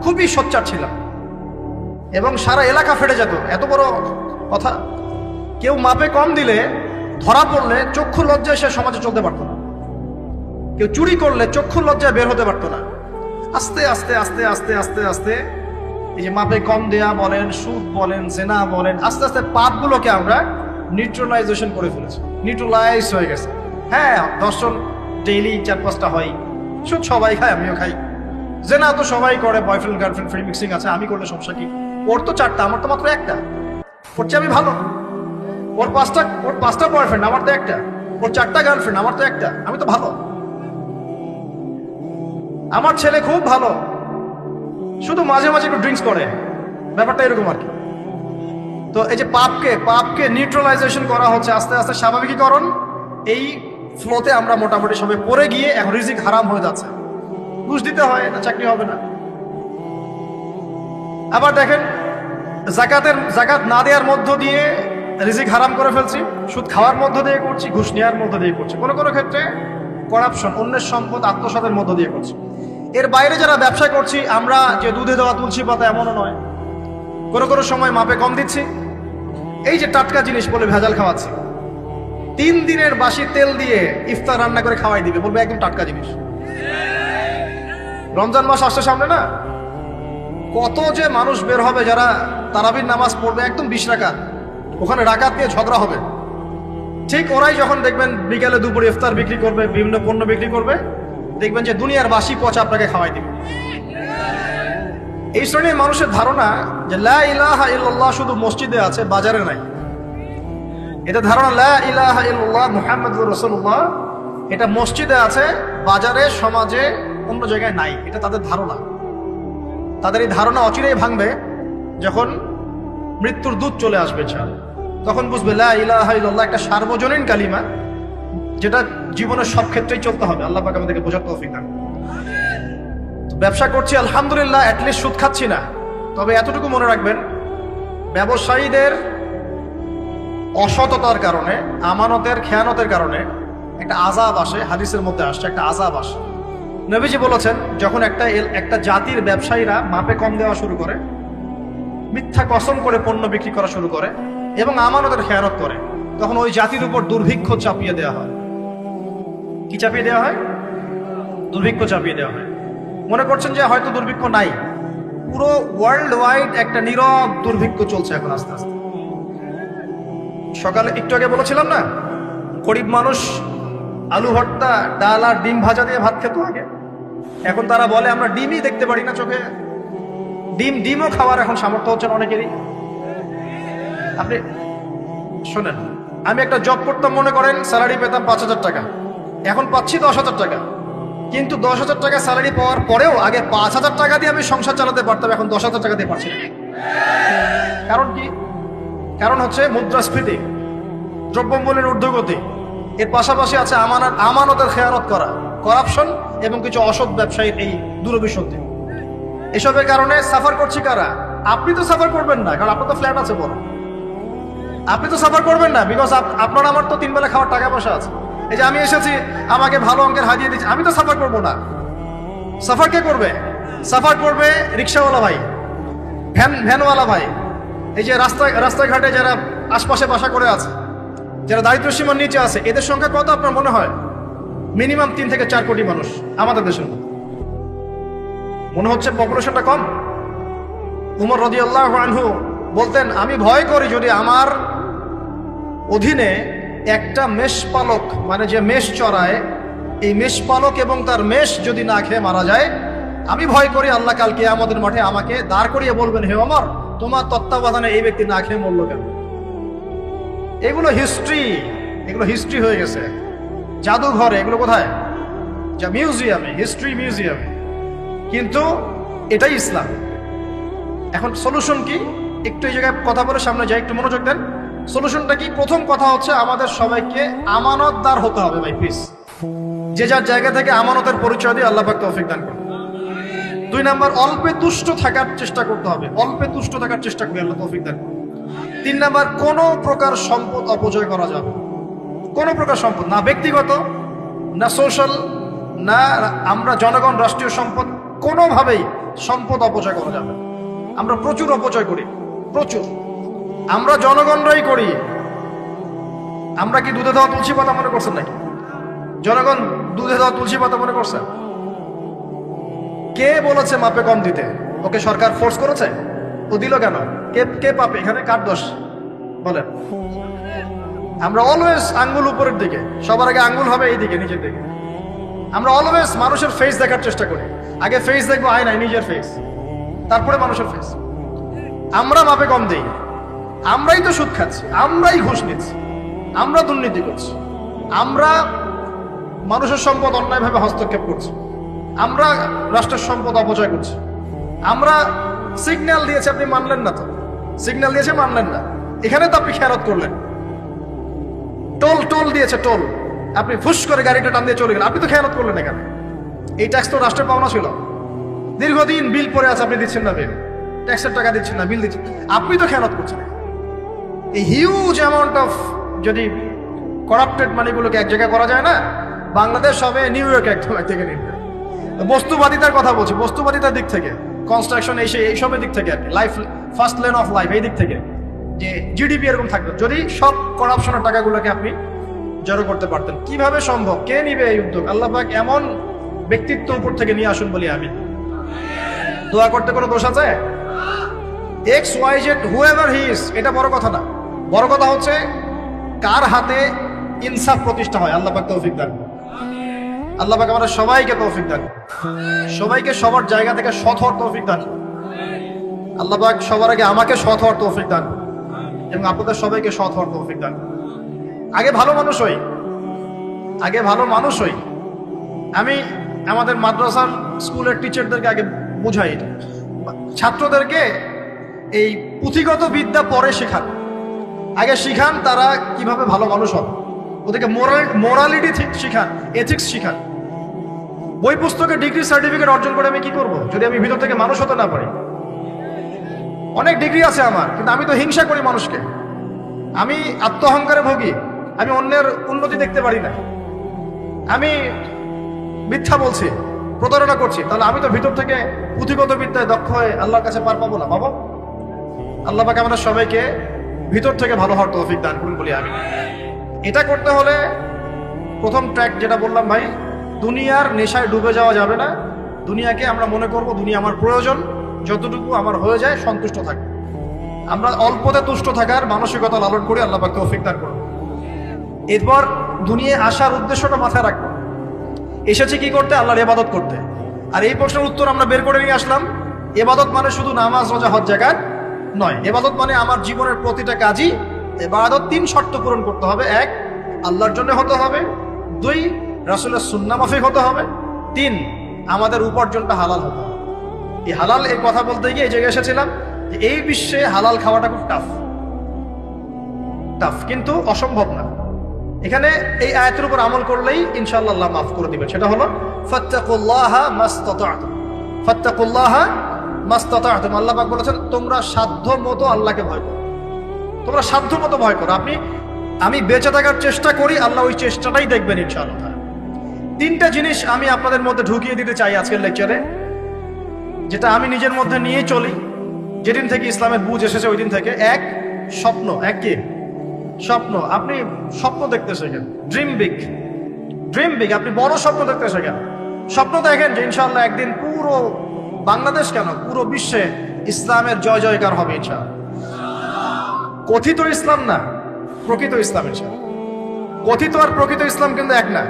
খুবই সোচ্চার ছিলাম এবং সারা এলাকা ফেটে যেত, এত বড় কথা। কেউ মাপে কম দিলে, ধরা পড়লে চক্ষু লজ্জায় সে সমাজে চলতে পারতো না। কেউ চুরি করলে চক্ষু লজ্জায় বের হতে পারতো না। আস্তে আস্তে আস্তে আস্তে আস্তে আস্তে এই যে মাপে কম দেয়া বলেন, সুদ বলেন, জেনা বলেন, আস্তে আস্তে পাপগুলোকে আমরা নিউট্রালাইজেশন করে ফেলেছি, নিউট্রালাইজ হয়ে গেছে। হ্যাঁ, ধর্ষণ ডেইলি 4-5টা হয়, সুদ সবাই খায়, আমিও খাই, জেনা তো সবাই করে, বয়ফ্রেন্ড গার্লফ্রেন্ড ফ্রি মিক্সিং আছে, আমি করলে সমস্যা কি? ওর তো 4টা, আমার তো মাত্র 1টা। ওর চেয়ে আমি ভালো। ওর 5টা বয়ফ্রেন্ড, আমার তো 1টা। ওর 4টা গার্লফ্রেন্ড, আমার তো 1টা। আমি তো ভালো। আমার ছেলে খুব ভালো, শুধু মাঝে মাঝে একটু ড্রিঙ্কস করে, ব্যাপারটা এরকম আর কি। তো এই যে পাপকে নিউট্রালাইজেশন করা হচ্ছে আস্তে আস্তে, স্বাভাবিকীকরণ। এই ফ্লোতে আমরা মোটামুটি সবাই পড়ে গিয়ে এখন রিজিক হারাম হয়ে যাচ্ছে। ঘুষ দিতে হয় না, চাকরি হবে না। আবার দেখেন, জাকাত না দেওয়ার মধ্য দিয়ে রিজিক হারাম করে ফেলছি, সুদ খাওয়ার মধ্য দিয়ে করছি, ঘুষ নেওয়ার মধ্য দিয়ে করছি, কোনো কোনো ক্ষেত্রে করাপশন, অন্যের সম্পদ আত্মসাতের মধ্য দিয়ে করছি। এর বাইরে যারা ব্যবসা করছি, আমরা যে দুধে দেওয়া তুলসী পাতা এমনও নয়, কোনো কোনো সময় মাপে কম দিচ্ছি। এই যে টাটকা জিনিস বলে ভেজাল খাওয়াচ্ছি, 3 দিনের বাসি তেল দিয়ে ইফতার রান্না করে খাওয়াই দিবে, বলবে একদম টাটকা জিনিস। রমজান মাস আসছে সামনে না, কত যে মানুষ বের হবে যারা তারাবির নামাজ পড়বে, একদম 20 রাকাত, ওখানে রাকাত নিয়ে ঝগড়া হবে। ঠিক ওরাই যখন দেখবেন বিকেলে দুপুরে ইফতার বিক্রি করবে, বিভিন্ন পণ্য বিক্রি করবে, দেখবেন যে দুনিয়ার বাসি পচা আপনাকে খাওয়াই দিবে। এই শ্রেণীর মানুষের ধারণা যে লা ইলাহা ইল্লাল্লাহ শুধু মসজিদে আছে, বাজারে নাই। এটা ধারণা, লা ইলাহা ইল্লাল্লাহ মুহাম্মাদুর রাসূলুল্লাহ, এটা মসজিদে আছে, বাজারে, সমাজে, অন্য জায়গায় নাই। এটা তাদের ধারণা। তাদের এই ধারণা অচিরেই ভাঙবে যখন মৃত্যুর দূত চলে আসবে, তখন বুঝবে লা ইলাহা ইল্লাল্লাহ একটা সার্বজনীন কালিমা, যেটা জীবনের সব ক্ষেত্রেই চলতে হবে। আল্লাহ পাক আমাদেরকে বোঝার তৌফিক দান। ব্যবসা করছি আলহামদুলিল্লাহ, অ্যাটলিস্ট সুদ খাচ্ছি না। তবে এতটুকু মনে রাখবেন, ব্যবসায়ীদের অসততার কারণে, আমানতের খেয়ানতের কারণে একটা আযাব আসে। হাদিসের মধ্যে আসছে একটা আযাব আসে। নবীজি বলেছেন, যখন একটা জাতির ব্যবসায়ীরা মাপে কম দেওয়া শুরু করে, মিথ্যা কসম করে পণ্য বিক্রি করা শুরু করে এবং আমানতের খেয়ানত করে, তখন ওই জাতির উপর দুর্ভিক্ষ চাপিয়ে দেওয়া হয়। কি চাপিয়ে দেওয়া হয়? দুর্ভিক্ষ চাপিয়ে দেওয়া হয়। মনে করছেন যে হয়তো দুর্ভিক্ষ নাই, পুরো ওয়ার্ল্ড ওয়াইড একটা নীরব দুর্ভিক্ষ চলছে এখন আস্তে আস্তে। সকালে একটু আগে বলেছিলাম না, গরিব মানুষ আলু ভর্তা, ডাল আর ডিম ভাজা দিয়ে ভাত খেত আগে। এখন তারা বলে আমরা ডিমই দেখতে পারি না চোখে। ডিমও খাওয়ার এখন সামর্থ্য হচ্ছে না অনেকেরই। আপনি শোনেন, আমি একটা জব করতাম, মনে করেন স্যালারি পেতাম 5,000 টাকা, এখন পাচ্ছি 10,000 টাকা। কিন্তু 10,000 টাকা স্যালারি পাওয়ার পরেও আগে 5,000 টাকা দিয়ে আমি সংসার চালাতে পারতাম, এখন 10,000 টাকা দিয়ে পারছি না। কারণ কি? কারণ হচ্ছে মুদ্রাস্ফীতি, দ্রব্যমূল্যের ঊর্ধ্বগতি, এর পাশাপাশি আছে আমানতের খেয়ানত করা, করাপশন এবং কিছু অসৎ ব্যবসায়ীর এই দুরভিসন্ধি। এসবের কারণে সাফার করছি কারা? আপনি তো সাফার করবেন না, কারণ আপনার তো ফ্ল্যাট আছে বড়। আপনি তো সাফার করবেন না, বিকজ আপনার আমার তো 3 বেলা খাওয়ার টাকা পয়সা আছে। এই যে আমি এসেছি, আমাকে ভালো অঙ্কের হাজিয়ে দিচ্ছি, আমি তো সাফার করবো না। সাফার কে করবে? সাফার করবে রিক্সাওয়ালা ভাই, ভ্যানওয়ালা ভাই, এই যে রাস্তাঘাটে যারা আশপাশে বাসা করে আছে, যারা দারিদ্র সীমার নিচে আছে, এদের সংখ্যা কত আপনার মনে হয়? মিনিমাম 3 থেকে 4 কোটি মানুষ আমাদের দেশের মধ্যে। মনে হচ্ছে পপুলেশনটা কম? উমর রাদিয়াল্লাহু আনহু বলতেন, আমি ভয় করি যদি আমার অধীনে একটা মেষপালক, মানে যে মেষ চড়ায়, এই মেষপালক এবং তার মেষ যদি না খেয়ে মারা যায়, আমি ভয় করি আল্লাহ কাল কিয়ামতের মাঠে আমাকে দাঁড় করিয়ে বলবেন, হে ওমর, তোমার তত্ত্বাবধানে এই ব্যক্তি না খেয়ে মরল কেন? এগুলো হিস্ট্রি হয়ে গেছে জাদুঘরে, এগুলো কোথায়? যা মিউজিয়ামে, হিস্ট্রি মিউজিয়ামে। কিন্তু এটাই ইসলাম। এখন সলিউশন কি? একটু এই জায়গায় কথা বলে সামনে যাই, একটু মনোযোগ দেন। সলিউশনটা কি? প্রথম কথা হচ্ছে আমাদের সবাইকে আমানতদার হতে হবে ভাই, প্লিজ। যে যার জায়গা থেকে আমানতের পরিচয় দিয়ে আল্লাহ পাক তৌফিক দান করুন। 2 নাম্বার, অল্পে তুষ্ট থাকার চেষ্টা করতে হবে, অল্পে তুষ্ট থাকার চেষ্টা করি, আল্লাহ তৌফিক দান করুন। 3 নাম্বার, কোনো প্রকার সম্পদ অপচয় করা যাবে, কোনো প্রকার সম্পদ না, ব্যক্তিগত না, সোশ্যাল না, আমরা জনগণ, রাষ্ট্রীয় সম্পদ, কোনোভাবেই সম্পদ অপচয় করা যাবে। আমরা প্রচুর অপচয় করি, প্রচুর। আমরা জনগণরাই করি। আমরা কি দুধে দেওয়া তুলসী পাতা মনে করছেন নাকি? জনগণ দুধে দেওয়া তুলসী পাতা মনে করছেন? কে বলেছে মাপে কম দিতে? ওকে সরকার ফোর্স করেছে? ও দিল কেন? কে পাপে? এখানে কার দোষ বলেন? আমরা অলওয়েজ আঙ্গুল উপরের দিকে, সবার আগে আঙ্গুল হবে এই দিকে, নিচের দিকে। আমরা অলওয়েজ মানুষের ফেস দেখার চেষ্টা করি। আগে ফেস দেখবো আয়নায়, নিজের ফেস, তারপরে মানুষের ফেস। আমরা মাপে কম দিই। আমরাই তো সুদ খাচ্ছি, আমরাই ঘুষ নিচ্ছি, আমরা দুর্নীতি করছি, আমরা মানুষের সম্পদ অন্যায়ভাবে হস্তক্ষেপ করছি, আমরা রাষ্ট্রের সম্পদ অপচয় করছি। আমরা সিগন্যাল দিয়েছে, আপনি মানলেন না। তো সিগন্যাল দিয়েছে, মানলেন না। এখানে তো আপনি খেয়ালত করলেন। টোল দিয়েছে, টোল, আপনি ফুস করে গাড়িটা টান দিয়ে চলে গেলেন, আপনি তো খেয়ালত করলেন এখানে। এই ট্যাক্স তো রাষ্ট্রের পাওনা ছিল, দীর্ঘদিন বিল পড়ে আছে, আপনি দিচ্ছেন না বিল, ট্যাক্সের টাকা দিচ্ছেন না, বিল দিচ্ছেন, আপনি তো খেয়ালত করছেন। এই হিউজ অ্যামাউন্ট অফ যদি করাপ্টেড মানিগুলোকে এক জায়গায় করা যায় না, বাংলাদেশ হবে নিউ ইয়র্ক একদম এক থেকে নিবে। বস্তুবাদিতার কথা বলছি, বস্তুবাদিতার দিক থেকে, কনস্ট্রাকশন এইসবের দিক থেকে আর কি, life, first lane of life, এই দিক থেকে যে জিডিপি এরকম থাকবে যদি সব করাপশনের টাকাগুলোকে আপনি জড়ো করতে পারতেন। কিভাবে সম্ভব? কে নিবে এই উদ্যোগ? আল্লাহ পাক এমন ব্যক্তিত্ব উপর থেকে নিয়ে আসুন বলি আমি। দোয়া করতে কোনো দোষ আছে? XYZ whoever he is, এটা বড় কথা না। বড় কথা হচ্ছে কার হাতে ইনসাফ প্রতিষ্ঠা হয়। আল্লাহ পাক তৌফিক দান। আল্লাহ পাক আমাদের সবাইকে তৌফিক দান, সবাইকে সবার জায়গা থেকে সৎ হওয়ার তৌফিক দান। আল্লাহ পাক সবার আগে আমাকে সৎ হওয়ার তৌফিক দান এবং আপনাদের সবাইকে সৎ হওয়ার তৌফিক দান। আগে ভালো মানুষ হই, আগে ভালো মানুষ হই। আমি আমাদের মাদ্রাসার স্কুলের টিচারদেরকে আগে বুঝাই, ছাত্রদেরকে এই পুঁথিগত বিদ্যা পরে শেখান, আগে শিখান তারা কিভাবে ভালো মানুষ হবে। ওদেরকে মোরালিটি শিখান, এথিক্স শিখান। বই পুস্তকে ডিগ্রি সার্টিফিকেট অর্জন করে আমি কি করব যদি আমি ভিতর থেকে মানুষ হতে না পারি? অনেক ডিগ্রি আছে আমার, কিন্তু আমি তো হিংসা করি মানুষকে, আমি আত্ম অহংকারে ভোগী, আমি অন্যের উন্নতি দেখতে পারি না, আমি মিথ্যা বলছি, প্রতারণা করছি, তাহলে আমি তো ভিতর থেকে পুঁথিগত বিদ্যায় দক্ষ হয়ে আল্লাহর কাছে পার পাবো না। বাবা, আল্লাহ পাক আমাদের সবাইকে ভিতর থেকে ভালো হওয়ার তৌফিক দান করুন বলি আমি। এটা করতে হলে প্রথম ট্র্যাক যেটা বললাম ভাই, দুনিয়ার নেশায় ডুবে যাওয়া যাবে না। দুনিয়াকে আমরা মনে করব দুনিয়া আমার প্রয়োজন, যতটুকু আমার হয়ে যায় সন্তুষ্ট থাকবে। আমরা অল্পতে তুষ্ট থাকার মানসিকতা লালন করি, আল্লাহ পাক তৌফিক দান করুন। এরপর দুনিয়ায় আসার উদ্দেশ্যটা মাথায় রাখবো, এসেছি কি করতে? আল্লাহর ইবাদত করতে। আর এই প্রশ্নের উত্তর আমরা বের করে নিয়ে আসলাম। ইবাদত মানে শুধু নামাজ, রোজা, হজ, যাকাত নয়। ইবাদত মানে আমার জীবনের প্রতিটা কাজই ইবাদত। 3 শর্ত পূরণ করতে হবে। 1, আল্লাহর জন্য হতে হবে। 2, রাসূলের সুন্নাহ মাফিক হতে হবে। 3, আমাদের উপার্জনটা হালাল হতে হবে। এই হালাল এর কথা বলতে গিয়ে এই জায়গায় এসেছিলাম যে এই বিশ্বে হালাল খাওয়াটা খুব টাফ, কিন্তু অসম্ভব না। এখানে এই আয়াতের উপর আমল করলেই ইনশাআল্লাহ আল্লাহ মাফ করে দিবেন। সেটা হলো ফাত্তাকুল্লাহা মাসতাতা'তুম, ফাত্তাকুল্লাহা মাসতাতা'তুম। আল্লাহ পাক বলেছেন তোমরা সাধ্য মতো আল্লাহকে ভয় করো, তোমরা সাধ্য মতো ভয় করো। আমি বেঁচে থাকার চেষ্টা করি, আল্লাহ ওই চেষ্টাটাই দেখবেন ইনশাআল্লাহ। 3টা জিনিস আমি আপনাদের মধ্যে ঢুকিয়ে দিতে চাই আজকের লেকচারে, যেটা আমি নিজের মধ্যে নিয়ে চলি যেদিন থেকে ইসলামের বুঝ এসেছে ওই দিন থেকে। 1, স্বপ্ন। 1 কি? স্বপ্ন, আপনি স্বপ্ন দেখতে শেখেন, ড্রিম বিগ, ড্রিম বিগ, আপনি বড় স্বপ্ন দেখতে শেখেন। স্বপ্ন দেখেন যে ইনশাআল্লাহ একদিন পুরো বাংলাদেশ কেন পুরো বিশ্বে ইসলামের জয় জয়কার হবে ইনশাআল্লাহ। কথিত ইসলাম না, প্রকৃত ইসলাম ইনশাআল্লাহ। কথিত আর প্রকৃত ইসলাম কিন্তু এক না।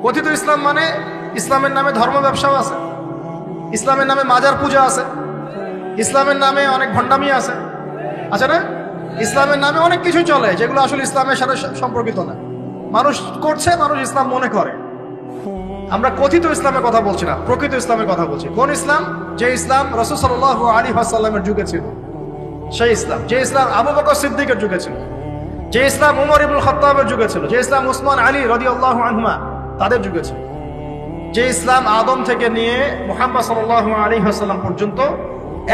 কথিত ইসলাম মানে ইসলামের নামে ধর্ম ব্যবসাও আছে, ইসলামের নামে মাজার পূজা আছে, ইসলামের নামে অনেক ভণ্ডামি আছে, আছে না? ইসলামের নামে অনেক কিছু চলে যেগুলো আসলে ইসলামের সাথে সম্পর্কিত না, মানুষ করছে, মানুষ ইসলাম মনে করে। আমরা কথিত ইসলামের কথা বলছি না, প্রকৃত ইসলামের কথা বলছি। কোন ইসলাম? যে ইসলাম রাসূল সাল্লাল্লাহু আলাইহি ওয়াসাল্লামের যুগে ছিল, সেই ইসলাম। যে ইসলাম আবু বকর সিদ্দিকের যুগে ছিল, যে ইসলাম উমর ইবনুল খাত্তাবের যুগে ছিল, যে ইসলাম উসমান আলী রাদিয়াল্লাহু আনহুমা তাদের যুগে ছিল, যে ইসলাম আদম থেকে নিয়ে মুহাম্মদ সাল্লাল্লাহু আলাইহি ওয়াসাল্লাম পর্যন্ত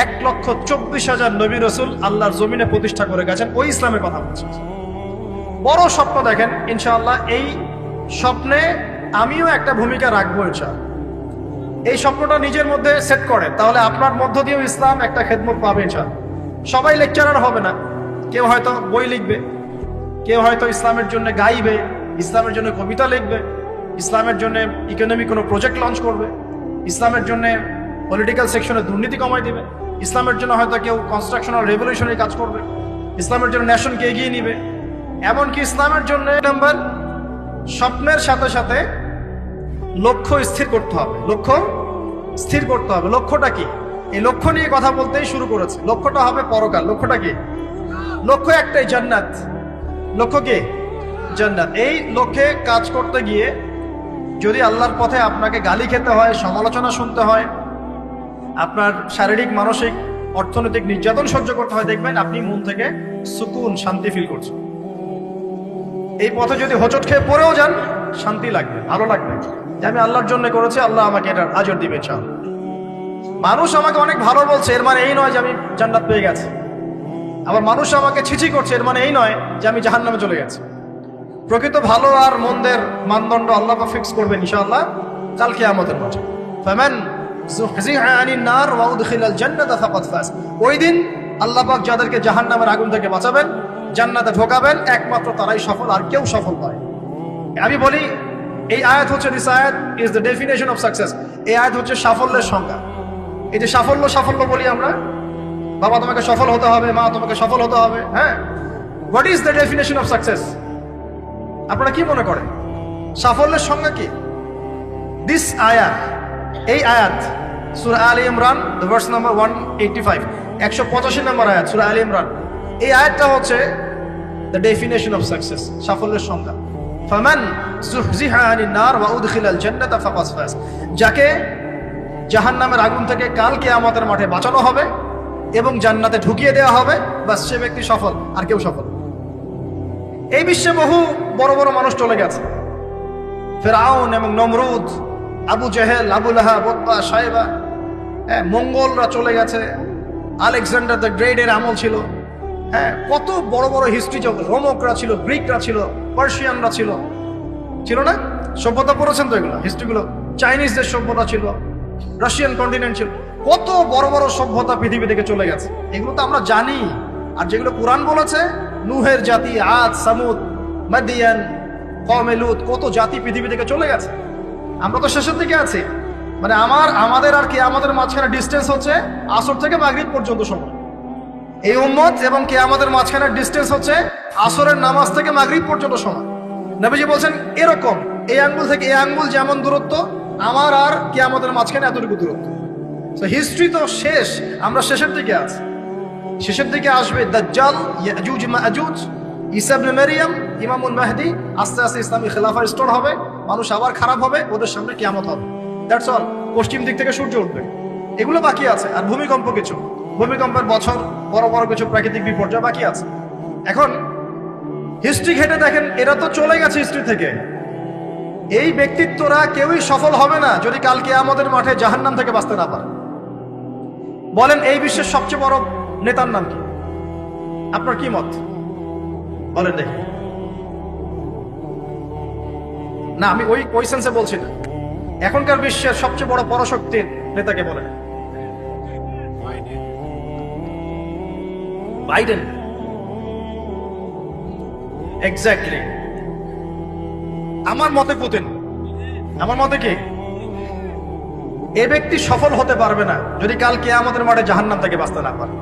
1,24,000 নবী রাসূল আল্লাহর জমিনে প্রতিষ্ঠা করে গেছেন, ওই ইসলামের কথা বলছি। বড় স্বপ্ন দেখেন ইনশাআল্লাহ। এই স্বপ্নে আমিও একটা ভূমিকা রাখবো ইনশাআল্লাহ। এই স্বপ্নটা নিজের মধ্যে সেট করে, তাহলে আপনার মধ্য দিয়েও ইসলাম একটা খেদমত পাবে ইনশাআল্লাহ। সবাই লেকচারার হবে না, কেউ হয়তো বই লিখবে, কেউ হয়তো ইসলামের জন্য গাইবে, ইসলামের জন্য কবিতা লিখবে, ইসলামের জন্য ইকোনমিক কোনো প্রজেক্ট লঞ্চ করবে, ইসলামের জন্য পলিটিক্যাল সেকশনে দুর্নীতি কমাই দিবে, ইসলামের জন্য হয়তো কেউ কনস্ট্রাকশনাল রেভলিউশনারি কাজ করবে, ইসলামের জন্য নেশনকে এগিয়ে নিবে। এমনকি ইসলামের জন্য নাম্বার স্বপ্নের সাথে সাথে লক্ষ্য স্থির করতে হবে, লক্ষ্য স্থির করতে হবে। লক্ষ্যটা কি? এই লক্ষ্য নিয়ে কথা বলতেই শুরু করেছে। লক্ষ্যটা হবে পরকাল। লক্ষ্যটা কি? লক্ষ্য একটাই, জান্নাত। লক্ষ্য কি? জান্নাত। এই লক্ষ্যে কাজ করতে গিয়ে যদি আল্লাহর পথে আপনাকে গালি খেতে হয়, সমালোচনা শুনতে হয়, আপনার শারীরিক, মানসিক, অর্থনৈতিক নির্যাতন সহ্য করতে হয়, দেখবেন আপনি মন থেকে সুকুন, শান্তি ফিল করছেন। এই পথে যদি হোঁচট খেয়ে পড়েও যান, শান্তি লাগবে, ভালো লাগবে যে আমি আল্লাহর জন্য করেছি, আল্লাহ আমাকে এটার আজর দিবে ইনশাআল্লাহ। মানুষ আমাকে অনেক ভালো বলছে, এর মানে এই নয় যে আমি জান্নাত পেয়ে গেছি। আবার মানুষ আমাকে ছিছি করছে, এর মানে এই নয় যে আমি জাহান্নামে চলে গেছি। প্রকৃত ভালো আর মন্দের মানদণ্ড আল্লাহ ফিক্স করবেন ইনশাআল্লাহ কাল কিয়ামতের মাঠে। ফামান যুহজিহা আনিন নার ওয়া উদখিলাল জান্নাতা ফাকাদ ফাজ। ওই দিন আল্লাহ পাক যাদেরকে জাহান্নামের আগুন থেকে বাঁচাবেন, জান্নাতে ঢোকাবেন, একমাত্র তারাই সফল, আর কেউ সফল নয়। আমি বলি এই আয়াত হচ্ছে, দিস আয়াত is the definition of success. এই আয়াত হচ্ছে সাফল্যের সংজ্ঞা। এই যে সাফল্য সাফল্য বলি আমরা, বাবা তোমাকে সফল হতে হবে, মা তোমাকে সফল হতে হবে, হ্যাঁ, what is the definition of success? আপনারা কি মনে করেন সাফল্যের সংজ্ঞা কি? দিস আয়াত, এই আয়াত সূরা আলে ইমরান ভার্স নাম্বার 185, 185 নম্বর আয়াত সূরা আলে ইমরান। এই আয়াতটা হচ্ছে দ্য ডেফিনেশন অফ সাকসেস, সাফল্যের সংজ্ঞা। ফামান যুহজিহা আনিন নার ওয়া উদখিলাল জান্নাতা ফাকাদ ফাজ। যাকে জাহান্নামের আগুন থেকে কাল কিয়ামতের মাঠে বাঁচানো হবে এবং জান্নাতে ঢুকিয়ে দেওয়া হবে, বাস সে ব্যক্তি সফল, আর কেউ সফল। এই বিশ্বে বহু বড় বড় মানুষ চলে গেছে, ফেরাউন এবং নমরুদ, আবু জেহেল, আবু লাহাব, উতবা, শাইবা, হ্যাঁ, মঙ্গলরা চলে গেছে, আলেকজান্ডার দ্য গ্রেটের আমল ছিল, হ্যাঁ, কত বড় বড় হিস্ট্রি জগৎ, রোমকরা ছিল, গ্রিকরা ছিল, পার্সিয়ানরা ছিল, ছিল না? সভ্যতা পড়েছেন তো এগুলো, হিস্ট্রিগুলো। চাইনিজদের সভ্যতা ছিল, রাশিয়ান কন্টিনেন্ট ছিল, কত বড় বড় সভ্যতা পৃথিবী থেকে চলে গেছে। এগুলো তো আমরা জানি। আর যেগুলো কোরআন বলেছে, নূহের জাতি, আদ, সামুদ, মাদিয়ান, কওমে লূত, কত জাতি পৃথিবী থেকে চলে গেছে। আমরা তো শেষের দিকে আছি। মানে আমাদের আর কিয়ামতের মাঝখানে ডিস্টেন্স হচ্ছে আসর থেকে মাগরিব পর্যন্ত সময়। এই উম্মত এবং কিয়ামতের মাঝখানে ডিস্টেন্স হচ্ছে আসরের নামাজ থেকে মাগরিব পর্যন্ত সময়। নবীজি বলছেন এরকম, এই আঙ্গুল থেকে এই আঙ্গুল যেমন দূরত্ব, আমার আর কিয়ামতের মাঝখানে এতটুকু দূরত্ব। তো হিস্ট্রি তো শেষ, আমরা শেষের দিকে আছি। শেষের দিকে আসবে দাজ্জাল, ইয়াজুজ মাজুজ, ঈসা ইবনে মারইয়াম, ইমামুল মাহদি। আস্তে আস্তে ইসলামী খেলাফা রিস্টোর হবে, মানুষ আবার খারাপ হবে, ওদের সামনে কিয়ামত হবে। That's all. পশ্চিম দিক থেকে সূর্য উঠবে, এগুলো বাকি আছে। আর ভূমিকম্প, কিছু ভূমিকম্পের বছর, বড় বড় কিছু প্রাকৃতিক বিপর্যয় বাকি আছে। এখন হিস্ট্রি ঘেটে দেখেন, এরা তো চলে গেছে হিস্ট্রি থেকে। এই ব্যক্তিত্বরা কেউই সফল হবে না যদি কাল কিয়ামতের মাঠে জাহান্নাম থেকে বাঁচতে না পারে। বলেন এই বিশ্বের সবচেয়ে বড় নেতার নাম কি? আপনার কি মত বলেন দেখি। না, আমি ওই সেন্সে বলছি না। এখনকার বিশ্বের সবচেয়ে বড় পরাশক্তির নেতাকে বলেন। বাইডেন। এক্স্যাক্টলি আমার মতে পুতিন, আমার মতে কি এ ব্যক্তি সফল হতে পারবে না যদি কাল কিয়ামতের মাঠে জাহান্নাম থেকে বাঁচতে না পারে।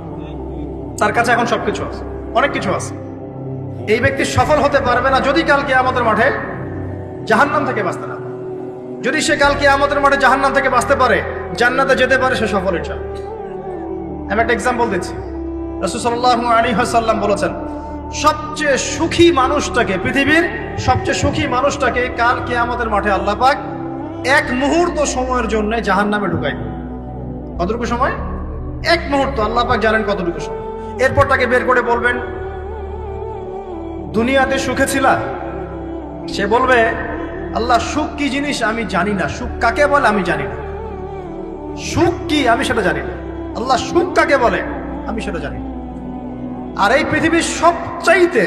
তার কাছে এখন সবকিছু আছে, অনেক কিছু আছে। এই ব্যক্তি সফল হতে পারবে না যদি কাল কিয়ামতের মাঠে জাহান্নাম থেকে বাঁচতে না পারে। যদি সে কাল কিয়ামতের মাঠে জাহান্নাম থেকে বাঁচতে পারে, জান্নাতে যেতে পারে, সে সফল ইনশাআল্লাহ। আমি একটা এক্সাম্পল দিচ্ছি। রাসূল সাল্লাল্লাহু আলাইহি ওয়াসাল্লাম বলেছেন, সবচেয়ে সুখী মানুষটাকে, পৃথিবীর সবচেয়ে সুখী মানুষটাকে কাল কিয়ামতের মাঠে আল্লাহ পাক এক মুহূর্ত সময়ের জন্য জাহান্নামে ঢুকাই। কতটুকু সময়? এক মুহূর্ত। আল্লাহ পাক জানেন কতটুকু সময়। এরপর তাকে বের করে বলবেন, দুনিয়াতে সুখে ছিলা? সে বলবে, আল্লাহ সুখ কি জিনিস আমি জানি না, সুখ কাকে বলে আমি জানি না, সুখ কি আমি সেটা জানি না। আল্লাহ সুখ কাকে বলে আমি সেটা জানি না। আর এই পৃথিবীর সবচাইতে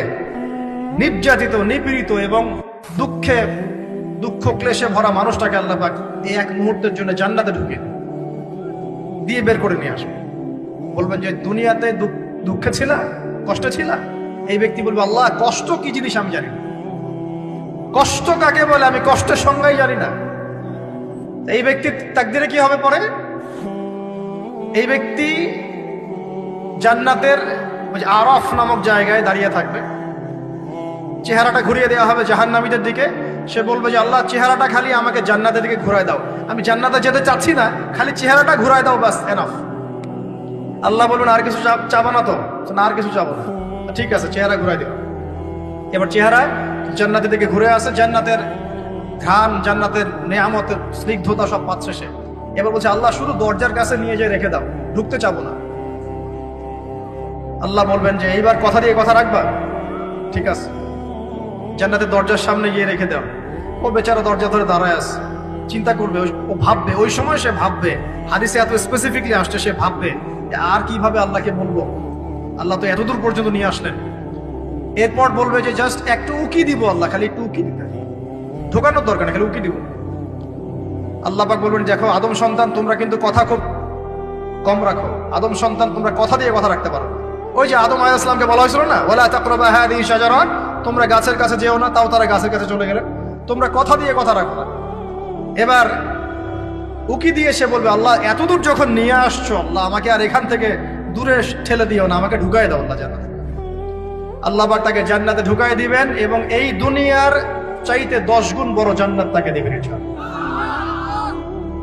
নির্যাতিত, নিপীড়িত এবং দুঃখ ক্লেশে ভরা মানুষটাকে আল্লাহ পাক এই এক মুহূর্তের জন্য জান্নাতে ঢুকে দিয়ে বের করে নিয়ে আসবে। বলবেন যে দুনিয়াতে দুঃখে ছিলা, কষ্টে ছিলা? এই ব্যক্তি বলবে, আল্লাহ কষ্ট কি জিনিস আমি জানি না, কষ্ট কাকে বলে আমি কষ্টের সংজ্ঞাই জানি না। এই ব্যক্তির তাকদিরে কি হবে পরে? এই ব্যক্তি জান্নাতের আরাফ নামক জায়গায় দাঁড়িয়ে থাকবে, চেহারাটা ঘুরিয়ে দেওয়া হবে জাহান্নামীদের দিকে। সে বলবে যে আল্লাহ চেহারাটা খালি আমাকে জান্নাতের দিকে ঘুরায় দাও, আমি জান্নাতে যেতে চাচ্ছি না, খালি চেহারাটা ঘুরায় দাও, বাস এনাফ। আল্লাহ বলবেন আর কিছু চাবো না তো? না, আর কিছু চাবো না। ঠিক আছে, চেহারা ঘুরাই দিও। এবার চেহারা জান্নাতের দিকে ঘুরে আসে, জান্নাতের ঘ্রাণ, জান্নাতের নেয়ামতের স্নিগ্ধতা সব পাচ্ছে সে। এবার বলছে আল্লাহ শুধু দরজার কাছে নিয়ে যেয়ে রেখে দাও, ঢুকতে চাবো না। আল্লাহ বলবেন যে এইবার কথা দিয়ে কথা রাখবা? ঠিক আছে, জান্নাতের দরজার সামনে গিয়ে রেখে দাও। ও বেচারা দরজা ধরে দাঁড়ায় আছে, চিন্তা করবে, ও ভাববে, ওই সময় সে ভাববে, হাদিসে এত স্পেসিফিকলি আসছে, সে ভাববে আর কিভাবে আল্লাহকে বলবো, আল্লাহ তো এতদূর পর্যন্ত নিয়ে আসলেন। এরপর বলবে যে জাস্ট একটু উকি দিব, আল্লাহ খালি একটু উকি দিতে, ঢোকানোর দরকার নেই, খালি উকি দিব। আল্লাহ পাক বলবেন, দেখো আদম সন্তান তোমরা কিন্তু কথা খুব কম রাখো, আদম সন্তান তোমরা কথা দিয়ে কথা রাখতে পারো। ওই যে আদম আলাইহিস সালামকে বলা হয়েছিল না, ওয়ালা তাকরাবা হাযিহি শাজারা, তোমরা গাছের কাছে যেও না, তাও তারা গাছের কাছে চলে গেলেন। তোমরা কথা দিয়ে কথা রাখো না। এবার উকি দিয়ে সে বলবে, আল্লাহ এতদূর যখন নিয়ে আসছো, আল্লাহ আমাকে আর এখান থেকে দূরে ঠেলে দিও না, আমাকে ঢুকাই দাও আল্লাহ জান্নাতে। আল্লাহ পাক তাকে জান্নাতে ঢুকাই দিবেন এবং এই দুনিয়ার চাইতে 10 গুণ বড় জান্নাত তাকে দিবেন ইনশাআল্লাহ।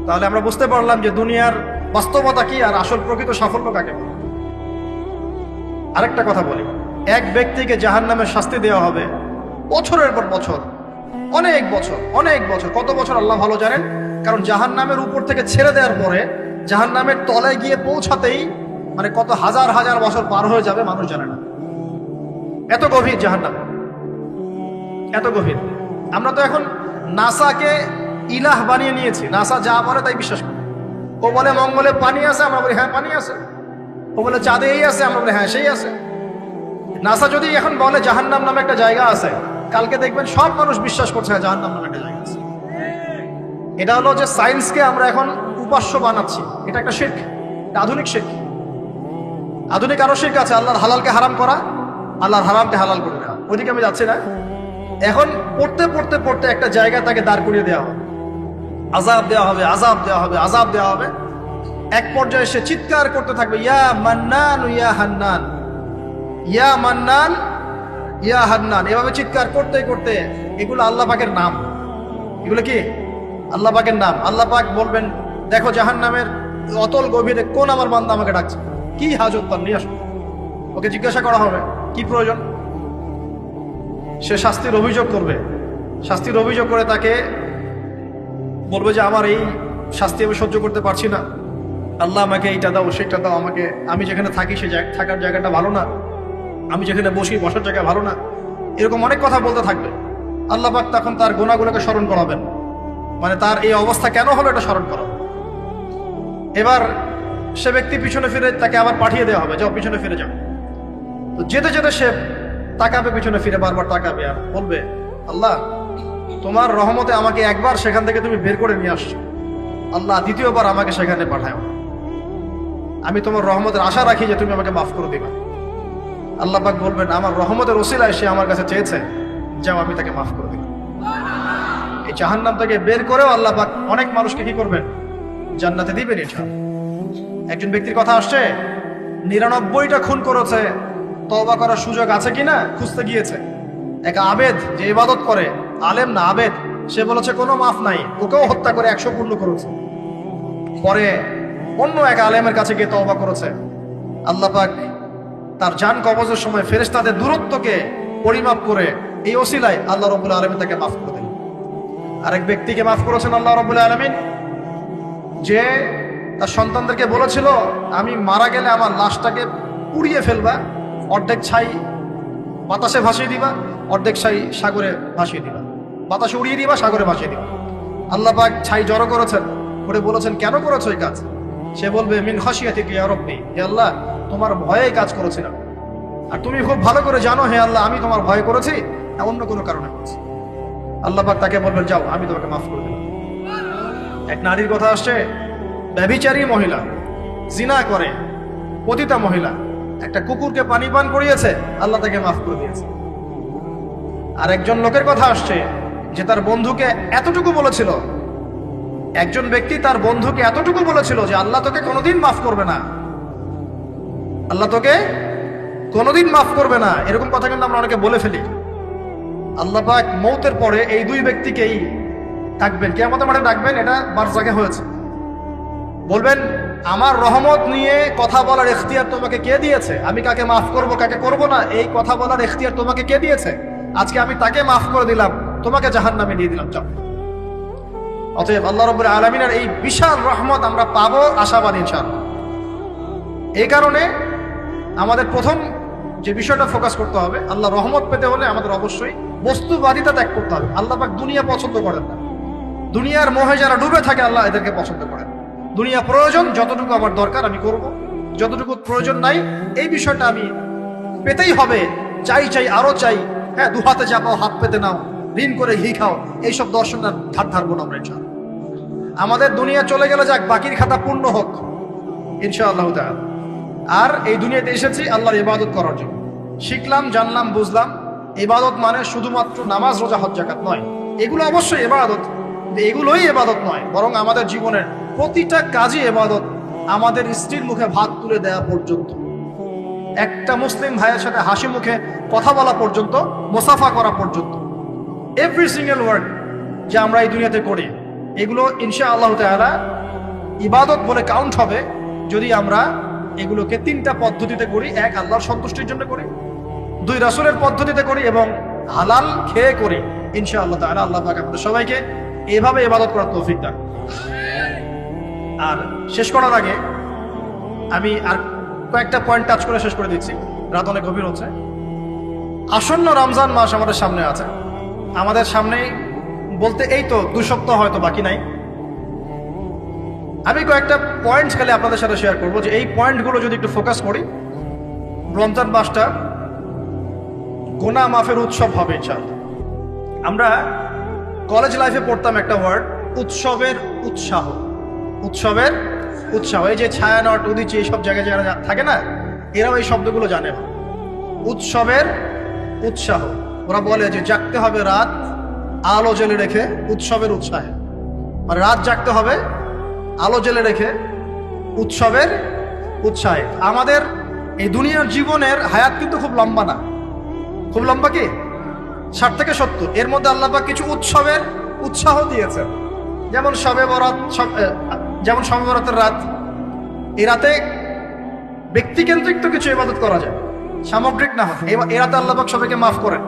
তাহলে আমরা বুঝতে পারলাম যে দুনিয়ার বাস্তবতা কি আর আসল প্রকৃত সাফল্য কাকে বলে। আরেকটা কথা বলি, এক ব্যক্তিকে জাহান্নামের শাস্তি দেওয়া হবে বছরের পর বছর, অনেক বছর, অনেক বছর। কত বছর আল্লাহ ভালো জানেন, কারণ জাহান্নামের উপর থেকে ছেড়ে দেওয়ার পরে জাহান্নামের তলায় গিয়ে পৌঁছাতেই মানে কত হাজার হাজার বছর পার হয়ে যাবে মানুষ জানে না। এত গভীর জাহান্নাম, এত গভীর। আমরা তো এখন নাসাকে ইলাহ বানিয়ে নিয়েছি, নাসা যা বলে তাই বিশ্বাস করি। ও বলে মঙ্গলে পানি আছে, আমরা বলি হ্যাঁ পানি আছে। ও বলে চাঁদে এই আছে, আমরা বলি হ্যাঁ সেই আছে। নাসা যদি এখন বলে জাহান্নাম নামে একটা জায়গা আছে, কালকে দেখবেন সব মানুষ বিশ্বাস করছে জাহান্নাম নামে একটা জায়গা আছে। এটা হলো যে সায়েন্সকে আমরা এখন উপাস্য বানাচ্ছি, এটা একটা শিরক, আধুনিক শিরক। আধুনিক আরো শিরক আছে, আল্লাহর হালালকে হারাম করা, আল্লাহর হারামকে হালাল করে দেওয়া। ওইদিকে আমি যাচ্ছি না। এখন পড়তে পড়তে পড়তে একটা জায়গা তাকে দাঁড় করিয়ে দেওয়া হবে, আযাব দেওয়া হবে, আযাব দেওয়া হবে, আযাব দেওয়া হবে। এক পর্যায়ে সে চিৎকার করতে থাকবে, ইয়া মান্নান ইয়া হান্নান, ইয়া মান্নান ইয়া হান্নান। এভাবে চিৎকার করতে করতে, এগুলো আল্লাহ পাকের নাম। এগুলো কি আল্লাহ পাকের নাম। আল্লাহ পাক বলবেন, দেখো জাহান্নামের অতল গভীরে কোন আমার বান্দা আমাকে ডাকছে, কি হাজত তার, নিয়ে আসো। ওকে জিজ্ঞাসা করা হবে কি প্রয়োজন। সে শাস্তির অভিযোগ করবে, শাস্তির অভিযোগ করে তাকে বলবে যে আমার এই শাস্তি আমি সহ্য করতে পারছি না, আল্লাহ আমাকে এইটা দাও সেটা দাও, আমাকে, আমি যেখানে থাকি সে থাকার জায়গাটা ভালো না, আমি যেখানে বসি বসার জায়গা ভালো না, এরকম অনেক কথা বলতে থাকবে। আল্লাহ পাক তখন তার গুনাহগুলোকে স্মরণ করাবেন, মানে তার এই অবস্থা কেন হলো এটা স্মরণ করাবেন। এবার সে ব্যক্তি পিছনে ফিরে, তাকে আবার পাঠিয়ে দেওয়া হবে, যাও পিছনে ফিরে যাও। তো যেতে যেতে সে তাকাবে পিছনে ফিরে, বারবার তাকাবে আর বলবে, আল্লাহ তোমার রহমতে আমাকে একবার সেখান থেকে তুমি বের করে নিয়ে আসছো, আল্লাহ দ্বিতীয়বার আমাকে সেখানে পাঠাও। আমি তোমার রহমতের আশা রাখি যে তুমি আমাকে মাফ করে দিবা। আল্লাহ পাক বলবেন আমার রহমতের ওসিলায় সে আমার কাছে চেয়েছে, যাও আমি তাকে মাফ করে দিলাম। এই জাহান্নাম থেকে বের করেও আল্লাহ পাক অনেক মানুষকে কি করবেন, জান্নাতে দিবেন। ইনশাআল্লাহ। একজন ব্যক্তির কথা আসছে 99টা খুন করেছে, তওবা করার সুযোগ আছে কিনা খুঁজতে গিয়েছে। এক আবেদ যে ইবাদত করে, আলেম না আবেদ, সে বলেছে কোনো মাফ নাই, ওকেও হত্যা করে 100 পূর্ণ করেছে। পরে অন্য এক আলেমের কাছে গিয়ে তওবা করেছে। আল্লাহ পাক তার জান কবজের সময় ফেরেশতাদের দূরত্বকে পরিমাপ করে এই ওসিলায় আল্লাহ রাব্বুল আলামিন তাকে মাফ করে দিলেন। আরেক ব্যক্তিকে মাফ করেছেন আল্লাহ রাব্বুল আলামিন, যে তার সন্তানদেরকে বলেছিল আমি মারা গেলে আমার লাশটাকে পুড়িয়ে ফেলবা, অর্ধেক ছাই বাতাসে ভাসিয়ে দিবা, অর্ধেক ছাই সাগরে ভাসিয়ে দিবা, বাতাসে উড়িয়ে দিবা, সাগরে ভাসিয়ে দিবা। আল্লাহ পাক ছাই জড়ো করেছেন, করে বলেছেন কেন করেছো এই কাজ? সে বলবে মিন খাশিয়াতিকা ইয়া রাব্বি, হে আল্লাহ তোমার ভয়ে কাজ করেছিলাম, আর তুমি খুব ভালো করে জানো হে আল্লাহ আমি তোমার ভয় করেছি না অন্য কোনো কারণে করেছি। আল্লাহ পাক তাকে বলবেন যাও আমি তোমাকে মাফ করে দিলাম। এক নারীর কথা আসছে, ব্যভিচারী মহিলা, জিনা করে, পতিতা মহিলা, একটা কুকুরকে পানি পান করিয়েছে, আল্লাহ তাকে মাফ করে দিয়েছে। আর একজন লোকের কথা আসছে যে তার বন্ধুকে এতটুকু বলেছিল, একজন ব্যক্তি তার বন্ধুকে এতটুকু বলেছিল যে আল্লাহ তোকে কোনোদিন মাফ করবে না, আল্লাহ তোকে কোনোদিন মাফ করবে না। এরকম কথা কিন্তু আমরা অনেকে বলে ফেলি। আল্লাহ পাক মৌতের পরে এই দুই ব্যক্তিকেই ডাকবেন, কিয়ামতের মাঠে ডাকবেন, এটা বারজাকে হয়েছে। বলবেন আমার রহমত নিয়ে কথা বলার ইখতিয়ার তোমাকে কে দিয়েছে? আমি কাকে মাফ করব কাকে করব না এই কথা বলার ইখতিয়ার তোমাকে কে দিয়েছে? আজকে আমি তাকে মাফ করে দিলাম, তোমাকে জাহান্নামে দিয়ে দিলাম, যাও। অতএব আল্লাহ রাব্বুল আলামিনের এই বিশাল রহমত আমরা পাবো, আশাবাদী ইনশাআল্লাহ। এই কারণে আমাদের প্রথম যে বিষয়টা ফোকাস করতে হবে, আল্লাহ রহমত পেতে হলে আমাদের অবশ্যই বস্তুবাদিতা ত্যাগ করতে হবে। আল্লাহ পাক দুনিয়া পছন্দ করেন না, দুনিয়ার মোহে যারা ডুবে থাকে আল্লাহ এদেরকে পছন্দ করেন। দুনিয়া প্রয়োজন, যতটুকু আমার দরকার আমি করব, যতটুকু প্রয়োজন নাই এই বিষয়টা আমি পেতেই হবে, চাই চাই আরো চাই, হ্যাঁ দুহাতে চাপাও হাত পেতে নাও, ঋণ করে ঘি খাও, এইসব দর্শন ধার ধারবো না আমরা ইনশাআল্লাহ। আমাদের দুনিয়া চলে গেলে যাক, বাকির খাতা পূর্ণ হোক ইনশাআল্লাহ তাআলা। আর এই দুনিয়াতে এসেছি আল্লাহর ইবাদত করার জন্য। শিখলাম, জানলাম, বুঝলাম ইবাদত মানে শুধুমাত্র নামাজ, রোজা, হজ, যাকাত নয়। এগুলো অবশ্যই ইবাদত, এগুলোই ইবাদত নয়, বরং আমাদের জীবনের প্রতিটা কাজই ইবাদত। আমাদের স্ত্রীর মুখে ভাত তুলে দেওয়া পর্যন্ত, একটা মুসলিম ভাইয়ের সাথে হাসি মুখে কথা বলা পর্যন্ত, মুসাফা করা পর্যন্ত, এভরি সিঙ্গেল ওয়ার্ড যে আমরা এই দুনিয়াতে করি, এগুলো ইনশাআল্লাহ তাআলা ইবাদত বলে কাউন্ট হবে যদি আমরা এগুলোকে 3টা পদ্ধতিতে করি। এক, আল্লাহর সন্তুষ্টির জন্য করি, 2, রাসূলের পদ্ধতিতে করি, এবং হালাল খেয়ে করি। ইনশাআল্লাহ তাআলা আল্লাহ পাক আমাদের সবাইকে এভাবে ইবাদত করার তৌফিক দান। আর শেষ করার আগে আমি আর কয়েকটা পয়েন্ট টাচ করে শেষ করে দিচ্ছি, রাত অনেক গভীর হচ্ছে। আসন্ন রমজান মাস আমাদের সামনে আছে, আমাদের সামনে বলতে এই তো 2 সপ্তাহ হয়তো বাকি নাই। আমি কয়েকটা পয়েন্টস খালি আপনাদের সাথে শেয়ার করবো, যে এই পয়েন্টগুলো যদি একটু ফোকাস করি, রমজান মাসটা গুনাহ মাফের উৎসব হবে ইনশাআল্লাহ। আমরা কলেজ লাইফে পড়তাম একটা ওয়ার্ড, উৎসবের উৎসাহ। উৎসবের উৎসাহ, এই যে ছায়ানট, উদিচি, এইসব জায়গায় যারা থাকে না, এরাও এই শব্দগুলো জানে না। উৎসবের উৎসাহ, ওরা বলে যে জাগতে হবে রাত আলো জ্বেলে রেখে উৎসবের উৎসাহে, মানে রাত জাগতে হবে আলো জ্বেলে রেখে উৎসবের উৎসাহে। আমাদের এই দুনিয়ার জীবনের হায়াত কিন্তু খুব লম্বা না, খুব লম্বা কি 60 থেকে 70, এর মধ্যে আল্লাহ পাক কিছু উৎসবের উৎসাহ দিয়েছেন। যেমন শবে বরাত, যেমন শবে বরাতের রাত, এই রাতে ব্যক্তিকেন্দ্রিক তো কিছু ইবাদত করা যায়, সামগ্রিক না হয়। এই রাতে আল্লাহ পাক সবাইকে মাফ করেন,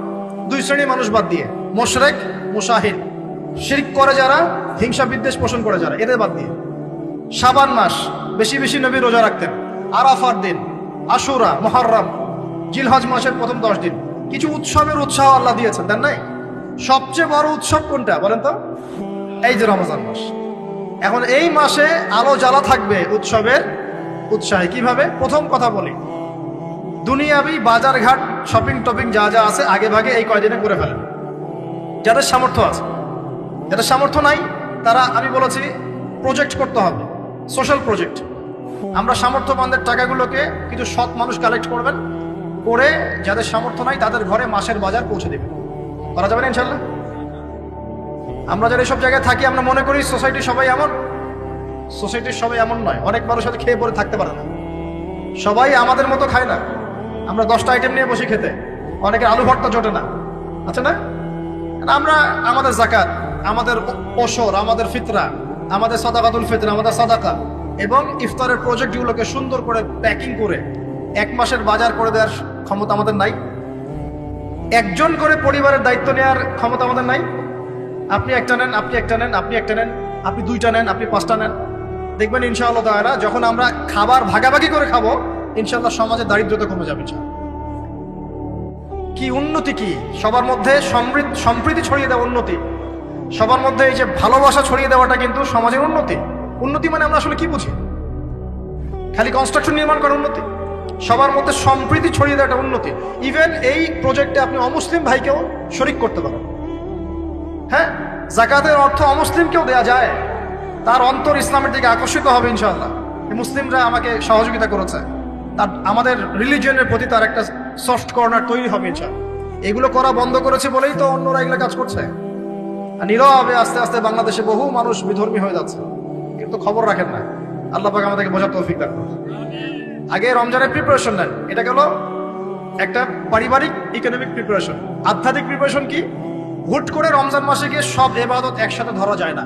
2 শ্রেণীর মানুষ বাদ দিয়ে, মুশরিক, মুশাহিদ, শিরক করে যারা, হিংসা বিদ্বেষ পোষণ করে যারা, এদের বাদ দিয়ে। শাবান মাস বেশি বেশি নবী রোজা রাখতেন, আরাফার দিন, আশুরা, মুহররম, জিলহজ মাসের প্রথম 10 দিন, কিছু উৎসবের উৎসাহ আল্লাহ দিয়েছেন, তাই নাই? সবচেয়ে বড় উৎসব কোনটা বলেন তো? এই যে রমজান মাস। এখন এই মাসে আলো জ্বালা থাকবে উৎসবের উৎসাহে। কিভাবে? প্রথম কথা বলি, দুনিয়াবি বাজার ঘাট, শপিং টপিং যা যা আছে আগে ভাগে এই কয়দিনে করে ফেলেন, যাদের সামর্থ্য আছে। যাদের সামর্থ্য নাই তারা, আমি বলেছি, প্রজেক্ট করতে হবে, সোশ্যাল প্রজেক্ট। আমরা সামর্থ্যবানদের টাকাগুলোকে কিছু সৎ মানুষ কালেক্ট করবেন, করে যাদের সামর্থ্য নাই তাদের ঘরে মাসের বাজার পৌঁছে দেবে। করা যাবে না ইনশাল্লাহ? আমরা যারা এইসব জায়গায় থাকি আমরা মনে করি সোসাইটির সবাই এমন। সোসাইটির সবাই এমন নয়। অনেক মানুষ সাথে খেয়ে পরে থাকতে পারে না, সবাই আমাদের মতো খায় না। আমরা 10টা আইটেম নিয়ে বসি খেতে, অনেকের আলু ভর্তা জোটে না, আছে না? আমরা আমাদের যাকাত, আমাদের ওসর, আমাদের ফিতরা, আমাদের সাদাকাতুল ফিতরা, আমাদের সাদাকা এবং ইফতারের প্রজেক্টগুলোকে সুন্দর করে প্যাকিং করে 1 মাসের বাজার করে দেওয়ার ক্ষমতা আমাদের নাই। একজন করে পরিবারের দায়িত্ব নেওয়ার ক্ষমতা আমাদের নাই। আপনি একটা নেন, আপনি একটা নেন, আপনি একটা নেন, আপনি 2টা নেন, আপনি 5টা নেন। দেখবেন ইনশাআল্লাহ তাআলা যখন আমরা খাবার ভাগাভাগি করে খাবো, ইনশাআল্লাহ সমাজে দারিদ্রতা কমে যাবে। কি উন্নতি, কি সবার মধ্যে সম্প্রীতি ছড়িয়ে দেওয়া উন্নতি, সবার মধ্যে এই যে ভালোবাসা ছড়িয়ে দেওয়াটা কিন্তু সমাজের উন্নতি। উন্নতি মানে আমরা আসলে কি বুঝি? খালি কনস্ট্রাকশন নির্মাণ করার উন্নতি? সবার মধ্যে সম্প্রীতি ছড়িয়ে দেওয়াটা উন্নতি। ইভেন এই প্রজেক্টে আপনি অমুসলিম ভাইকেও শরিক করতে পারেন। হ্যাঁ, যাকাতের অর্থ অমুসলিমকেও দেয়া যায়, তার অন্তর ইসলামের দিকে আকর্ষিত হবে ইনশাআল্লাহ। মুসলিমরা আমাকে সহযোগিতা করেছে, তার আমাদের রিলিজিয়নের প্রতি তার একটা সফট কর্নার তৈরি হবে ইনশাআল্লাহ। এগুলো করা বন্ধ করেছে বলেই তো অন্যরা এগুলো কাজ করছে। নীরবে আস্তে আস্তে বাংলাদেশে বহু মানুষ বিধর্মী হয়ে যাচ্ছে, কিন্তু খবর রাখেন না। আল্লাহ পাক আমাদেরকে বোঝার তৌফিক দান করুন। আগে রমজানের প্রিপারেশন নেন, এটা গেল একটা পারিবারিক ইকোনমিক প্রিপারেশন। আধ্যাত্মিক প্রিপারেশন কি? হুট করে রমজান মাসে গিয়ে সব ইবাদত একসাথে ধরা যায় না।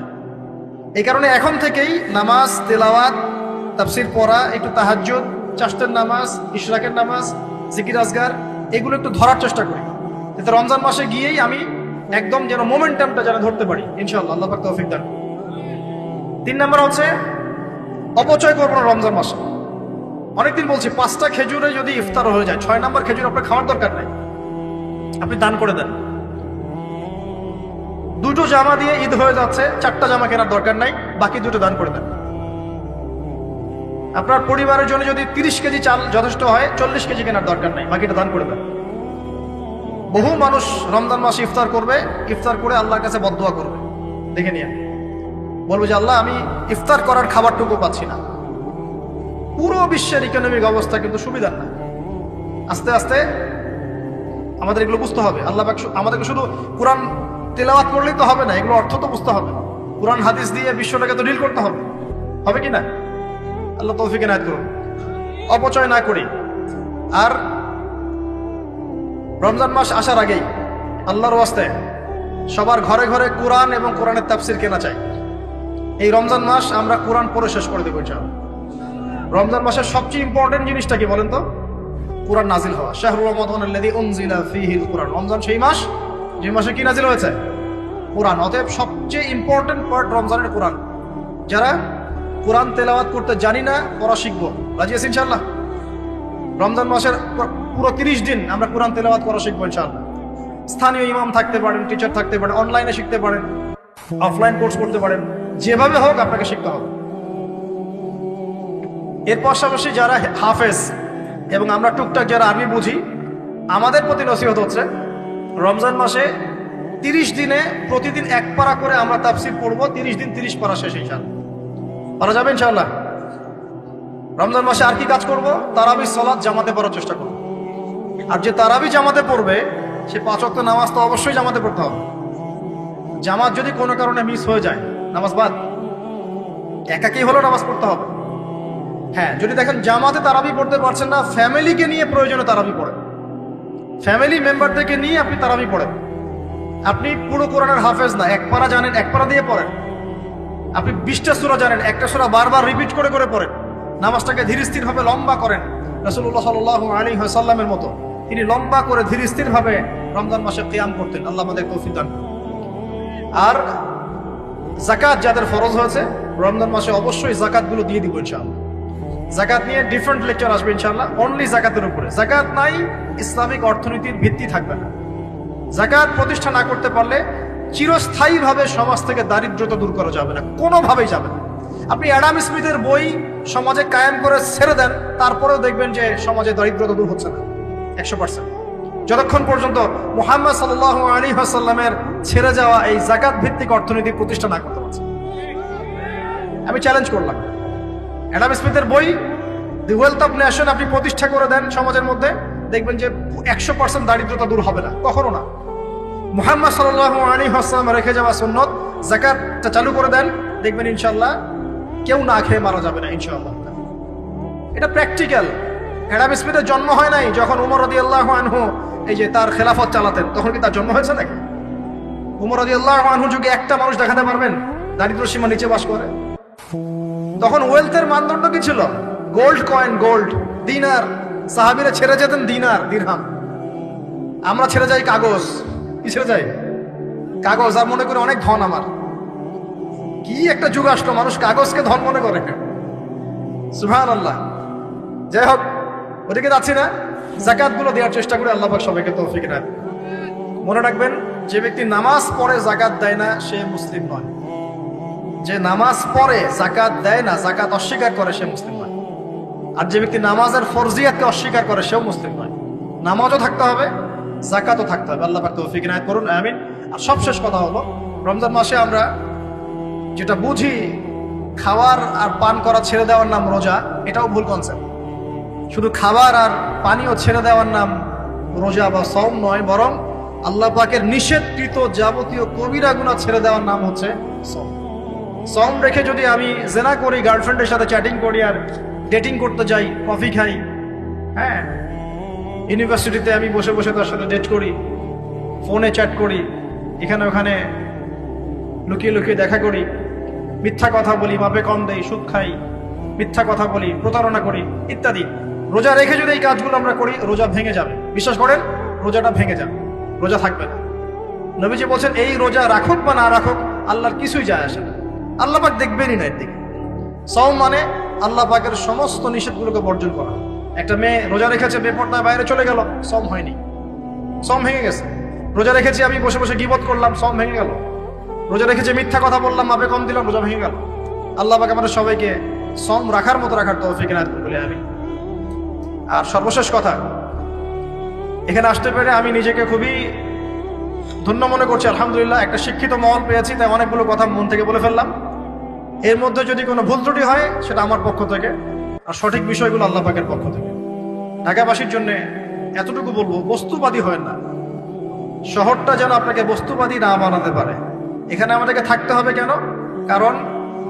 এই কারণে এখন থেকেই নামাজ, তেলাওয়াত, তাফসির পড়া, একটু তাহাজ্জুদ, চাষতের নামাজ, ইশরাকের নামাজ, জিকির আজগার, এগুলো একটু ধরার চেষ্টা করি, যাতে রমজান মাসে গিয়েই আমি একদম যেন মোমেন্টামটা যেন ধরতে পারি ইনশাআল্লাহ। আল্লাহ পাক তৌফিক দান। 3 নম্বর হচ্ছে অপচয় করবো না রমজান মাসে। অনেকদিন বলছি 5টা খেজুরে যদি ইফতার হয়ে যায়, 6 নম্বর খেজুর আপনার খাওয়ার দরকার নাই, আপনি দান করে দেন। 2টো জামা দিয়ে ঈদ হয়ে যাচ্ছে, 4টা জামা কেনার দরকার নাই, বাকি 2টো দান করে দেন। আপনার পরিবারের জন্য যদি 30 কেজি চাল যথেষ্ট হয়, 40 কেজি কেনার দরকার নাই, বাকিটা দান করে দেন। বহু মানুষ রমজান মাসে ইফতার করবে, ইফতার করে আল্লাহর কাছে বদদোয়া করবে, দেখে নিয়ে বলবো যে আল্লাহ আমি ইফতার করার খাবারটুকু পাচ্ছি না। পুরো বিশ্বের ইকোনমিক অবস্থা কিন্তু সুবিধার না। আস্তে আস্তে আমাদের এগুলো বুঝতে হবে। আল্লাহ পাক আমাদেরকে শুধু কোরআন তেলাওয়াত করলেই তো হবে না, এগুলো অর্থ তো বুঝতে হবে। কোরআন হাদিস দিয়ে বিশ্বটাকে তো ডিল করতে হবে, হবে কি না? আল্লাহ তৌফিক এনায়েত করুন। অপচয় না করি। আর রমজান মাস আসার আগেই আল্লাহর ওয়াস্তে সবার ঘরে ঘরে কোরআন এবং কোরআনের তাফসির কেনা চাই। এই রমজান মাস আমরা কোরআন পড়ে শেষ করে দেবো ইনশাআল্লাহ। রমজান মাসের সবচেয়ে ইম্পর্টেন্ট জিনিসটা কি বলেন তো? কোরআন নাজিল হওয়া। শাহরু রমাদানাল্লাযী উনজিলা ফীহিল কোরআন। রমজান সেই মাস যে মাসে কি নাজিল হয়েছে? কোরআন। অতএব সবচেয়ে ইম্পর্টেন্ট পার্ট রমজানের কোরআন। যারা কোরআন তেলাওয়াত করতে জানি না, পড়া শিখবো, রাজি আছি ইনশাআল্লাহ? রমজান মাসের পুরো 30 দিন আমরা কোরআন তেলাওয়াত করা শিখবো ইনশাআল্লাহ। স্থানীয় ইমাম থাকতে পারেন, টিচার থাকতে পারেন, অনলাইনে শিখতে পারেন, অফলাইন কোর্স করতে পারেন, যেভাবে হোক আপনাকে শিখতে হবে। এর পাশাপাশি যারা হাফেজ এবং আমরা টুকটাক যারা আরবি বুঝি, আমাদের প্রতি নসিহত হচ্ছে রমজান মাসে 30 দিনে প্রতিদিন 1 পারা করে আমরা তাফসীর পড়বো। 30 দিন 30 পারা শেষ ইনশাআল্লাহ। পারা যাবে ইনশাআল্লাহ? রমজান মাসে আর কি কাজ করব? তারাবি সালাত জামাতে পড়ার চেষ্টা করব। আর যে তারাবি জামাতে পড়বে সে 5 ওয়াক্ত নামাজ তো অবশ্যই জামাতে পড়তে হবে। জামাত যদি কোনো কারণে মিস হয়ে যায়, নামাজ বাদ। একাকি হলেও নামাজ পড়তে হবে। হ্যাঁ, যদি দেখেন জামাতে তারাবি পড়তে পারছেন না, ফ্যামিলিকে নিয়ে প্রয়োজনে তারাবি পড়েন। ফ্যামিলি মেম্বারদেরকে নিয়ে আপনি তারাবি পড়েন। আপনি পুরো কোরআনের হাফেজ না, 1 পারা জানেন, 1 পারা দিয়ে পড়েন। আপনি 20টা সূরা জানেন, একটা সূরা বারবার রিপিট করে করে পড়েন। নামাজটাকে ধীরস্থির ভাবে লম্বা করেন। রাসূলুল্লাহ সাল্লাল্লাহু আলাইহি ওয়াসাল্লামের মতো তিনি লম্বা করে ধীরস্থির ভাবে রমজান মাসে কিয়াম করতেন। আল্লাহ আমাদের তৌফিক দান করুন। আর যাকাত যাদের ফরজ হয়েছে রমজান মাসে অবশ্যই যাকাতগুলো দিয়ে দিব ইনশাআল্লাহ। যাকাত নিয়ে ডিফারেন্ট লেকচার আসবে ইনশাআল্লাহ, অনলি যাকাতের উপরে। যাকাত নাই ইসলামিক অর্থনীতির ভিত্তি থাকবে না। যাকাত প্রতিষ্ঠা না করতে পারলে চিরস্থায়ীভাবে সমাজ থেকে দারিদ্রতা দূর করা যাবে না, কোনোভাবেই যাবে না। আপনি অ্যাডাম স্মিথের বই সমাজে কায়েম করে ছেড়ে দেন, তারপরেও দেখবেন যে সমাজে দারিদ্রতা দূর হচ্ছে না 100%। যতক্ষণ পর্যন্ত মুহাম্মদ সাল্লাল্লাহু আলাইহি ওয়াসাল্লামের ছেড়ে যাওয়া এই যাকাত ভিত্তিক অর্থনীতি প্রতিষ্ঠা না করতে পারছে। আমি চ্যালেঞ্জ করলাম, অ্যাডাম স্মিথের বই দি ওয়েলথ অফ নেশন আপনি প্রতিষ্ঠা করে দেন সমাজের মধ্যে, দেখবেন যে 100% দারিদ্রতা দূর হবে না, কখনো না। মুহাম্মদ সাল্লাল্লাহু আলাইহি ওয়াসাল্লাম রেখে যাওয়া সুন্নত যাকাতটা চালু করে দেন, দেখবেন ইনশাআল্লাহ কেউ না খেয়ে মারা যাবে না ইনশাআল্লাহ। এটা প্র্যাকটিক্যাল। অ্যাডাম স্মিথের জন্ম হয় নাই যখন উমর রাদিয়াল্লাহু আনহু এই যে তার খেলাফত চালাতেন, তখন কি তার জন্ম হয়েছে নাকি? উমর রাদিয়াল্লাহু আনহু যুগে একটা মানুষ দেখাতে পারবেন দারিদ্র সীমার নিচে বাস করে? তখন ওয়েলথের মানদণ্ড কি ছিল? গোল্ড কয়েন, গোল্ড, দিনার। সাহাবীরা ছেড়ে যেতেন দিনার, দিরহাম। আমরা ছেড়ে যাই কাগজ। কি ছেড়ে যাই? কাগজ। আর মনে করি অনেক ধন আমার। কি একটা যুগ আসলো, মানুষ কাগজকে ধন মনে করে। সুবহানাল্লাহ। যাই হোক, ওদিকে যাচ্ছি না। যাকাত গুলো দেওয়ার চেষ্টা করে, আল্লাহ পাক সবাইকে তৌফিক দেন। মনে রাখবেন, যে ব্যক্তি নামাজ পড়ে যাকাত দেয় না সে মুসলিম নয়। যে নামাজ পড়ে যাকাত দেয় না, যাকাত অস্বীকার করে, সে মুসলিম নয়। আর যে ব্যক্তি নামাজের ফরজিয়াতকে অস্বীকার করে সেও মুসলিম নয়। নামাজও থাকতে হবে, যাকাতও থাকতে হবে। আল্লাহ পাক তৌফিক ইনায়েত করুন, আমিন। আর সবশেষ কথা হলো, রমজান মাসে আমরা যেটা বুঝি খাওয়ার আর পান করা ছেড়ে দেওয়ার নাম রোজা, এটাও ভুল কনসেপ্ট। শুধু খাবার আর পানীয় ছেড়ে দেওয়ার নাম রোজা বা সওম নয়, বরং আল্লাহ পাকের নিষেধকৃত যাবতীয় কবিরা গুনাহ ছেড়ে দেওয়ার নাম হচ্ছে সওম। সওম রেখে যদি আমি জেনা করি, গার্লফ্রেন্ডের সাথে চ্যাটিং করি, আর ডেটিং করতে যাই, কফি খাই, হ্যাঁ, ইউনিভার্সিটিতে আমি বসে বসে তার সাথে ডেট করি, ফোনে চ্যাট করি, এখানে ওখানে লুকিয়ে লুকিয়ে দেখা করি, মিথ্যা কথা বলি, মাপে কম দেই, সুদ খাই, মিথ্যা কথা বলি, প্রতারণা করি ইত্যাদি। রোজা রেখে যদি এই কাজগুলো আমরা করি, রোজা ভেঙে যাবে। বিশ্বাস করেন, রোজাটা ভেঙে যাবে, রোজা থাকবে না। নবীজি বলছেন, এই রোজা রাখুক বা না রাখুক আল্লাহর কিছুই যায় আসে না, আল্লাহ পাক দেখবেনই না এর দিকে। সওম মানে আল্লাহ পাকের সমস্ত নিষেধগুলোকে বর্জন করা। একটা মেয়ে রোজা রেখেছে, বেপরদায় বাইরে চলে গেল, সওম হয়নি, সওম ভেঙে গেছে। রোজা রেখেছি, আমি বসে বসে গীবত করলাম, সওম ভেঙে গেল। রোজা রেখেছি, মিথ্যা কথা বললাম, মাপে কম দিলাম, রোজা ভেঙে গেল। আল্লাহ পাক আমাদের সবাইকে সওম রাখার মতো রাখার তৌফিক ইনায়েত করুন বলে আমি। আর সর্বশেষ কথা, এখানে আসতে পেরে আমি নিজেকে খুবই ধন্য মনে করছি, আলহামদুলিল্লাহ। একটা শিক্ষিত মহল পেয়েছি, তাই অনেকগুলো কথা মন থেকে বলে ফেললাম। এর মধ্যে যদি কোনো ভুল ত্রুটি হয় সেটা আমার পক্ষ থেকে, আর সঠিক বিষয়গুলো আল্লাহ পাকের পক্ষ থেকে। ঢাকাবাসীর জন্য এতটুকু বলবো, বস্তুবাদী হয় না। শহরটা যেন আপনাকে বস্তুবাদী না বানাতে পারে। এখানে আমাদেরকে থাকতে হবে কেন? কারণ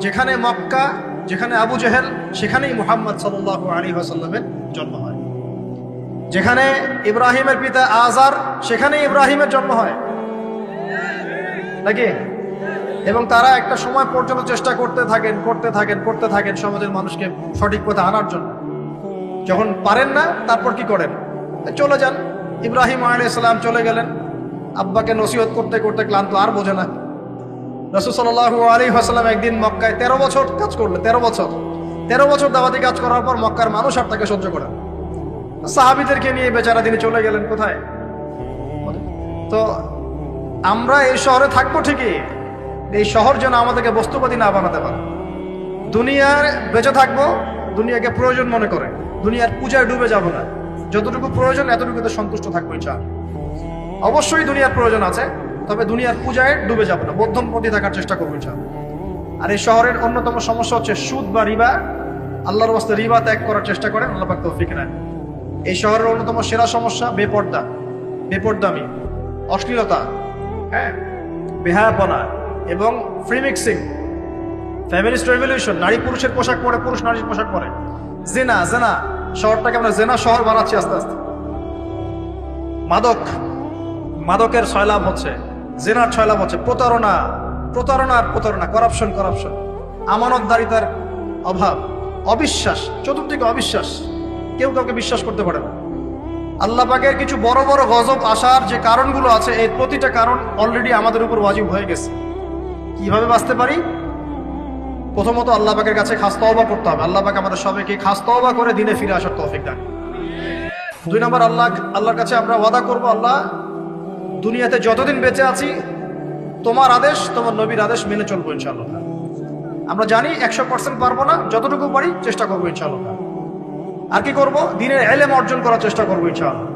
যেখানে মক্কা, যেখানে আবু জেহেল, সেখানেই মুহাম্মদ সাল্লাল্লাহু আলাইহি ওয়াসাল্লামের জন্ম হয়। যেখানে ইব্রাহিমের পিতা আজার, সেখানেই ইব্রাহিমের জন্ম হয় নাকি? এবং তারা একটা সময় পর্যন্ত চেষ্টা করতে থাকেন সমাজের মানুষকে সঠিক পথে আনার জন্য। যখন পারেন না, তারপর কি করেন? চলে যান। ইব্রাহিম আলাইহিস সালাম চলে গেলেন, আব্বাকে নসিহত করতে করতে ক্লান্ত, আর বোঝে না। রাসূল সাল্লাল্লাহু আলাইহি ওয়াসাল্লাম একদিন মক্কায় 13 বছর কাজ করলেন। 13 বছর দাওয়াতি কাজ করার পর মক্কার মানুষ আর তাকে সহ্য করে। সাহাবীদেরকে নিয়ে বেচারা তিনি চলে গেলেন কোথায়? তো আমরা এই শহরে থাকবো ঠিকই, এই শহর যেন আমাদেরকে বস্তুবাদী না বানাতে পারে। দুনিয়ার বেঁচে থাকবো দুনিয়াকে প্রয়োজন মনে করে, দুনিয়ার পূজায় ডুবে যাব না। যতটুকু প্রয়োজন এতটুকুতে সন্তুষ্ট থাকবো ইনশাআল্লাহ। অবশ্যই দুনিয়ার প্রয়োজন আছে, তবে দুনিয়ার পূজায় ডুবে যাব না, মধ্যমপন্থী থাকার চেষ্টা করবো ইনশাআল্লাহ। আর এই শহরের অন্যতম সমস্যা হচ্ছে সুদ বা রিবা। আল্লাহর ওয়াস্তে রিবা ত্যাগ করার চেষ্টা করেন, আল্লাহ পাক তৌফিক দেন। এই শহরের অন্যতম সেরা সমস্যা বেপরদামি, অশ্লীলতা, হ্যাঁ, বেহায়াপনা এবং ফ্রি মিক্সিং, ফ্যামিলিস্ট রেভলিউশন, নারী পুরুষের পোশাক পরে, পুরুষ নারীর পোশাক পরে, জেনা। শহরটাকে আমরা জেনা শহর বানাচ্ছি আস্তে আস্তে। মাদকের ছয়লাভ হচ্ছে, জেনার ছয়লাভ হচ্ছে, প্রতারণা, করাপশন, আমানতদারিতার অভাব, অবিশ্বাস, চতুর্দিকে অবিশ্বাস, কেউ কাউকে বিশ্বাস করতে পারে না। আল্লাহ পাকের কিছু বড় বড় গজব আসার যে কারণগুলো আছে, এই প্রতিটা কারণ অলরেডি আমাদের উপর ওয়াজিব হয়ে গেছে। কিভাবে বাঁচতে পারি? প্রথমত আল্লাহ পাকের কাছে খাস তওবা করতে হবে। আল্লাহ পাক আমাদের সবাইকে খাস তওবা করে দিনে ফিরে আসার তৌফিক দান। 2 নম্বর, আল্লাহর কাছে আমরা ওয়াদা করব, আল্লাহ দুনিয়াতে যতদিন বেঁচে আছি তোমার আদেশ, তোমার নবীর আদেশ মেনে চলবো ইনশাআল্লাহ। আমরা জানি 100% পারবো না, যতটুকু পারি চেষ্টা করবো ইনশাআল্লাহ। আর কি করব? দ্বীনের ইলম অর্জন করার চেষ্টা করবো ইনশাআল্লাহ।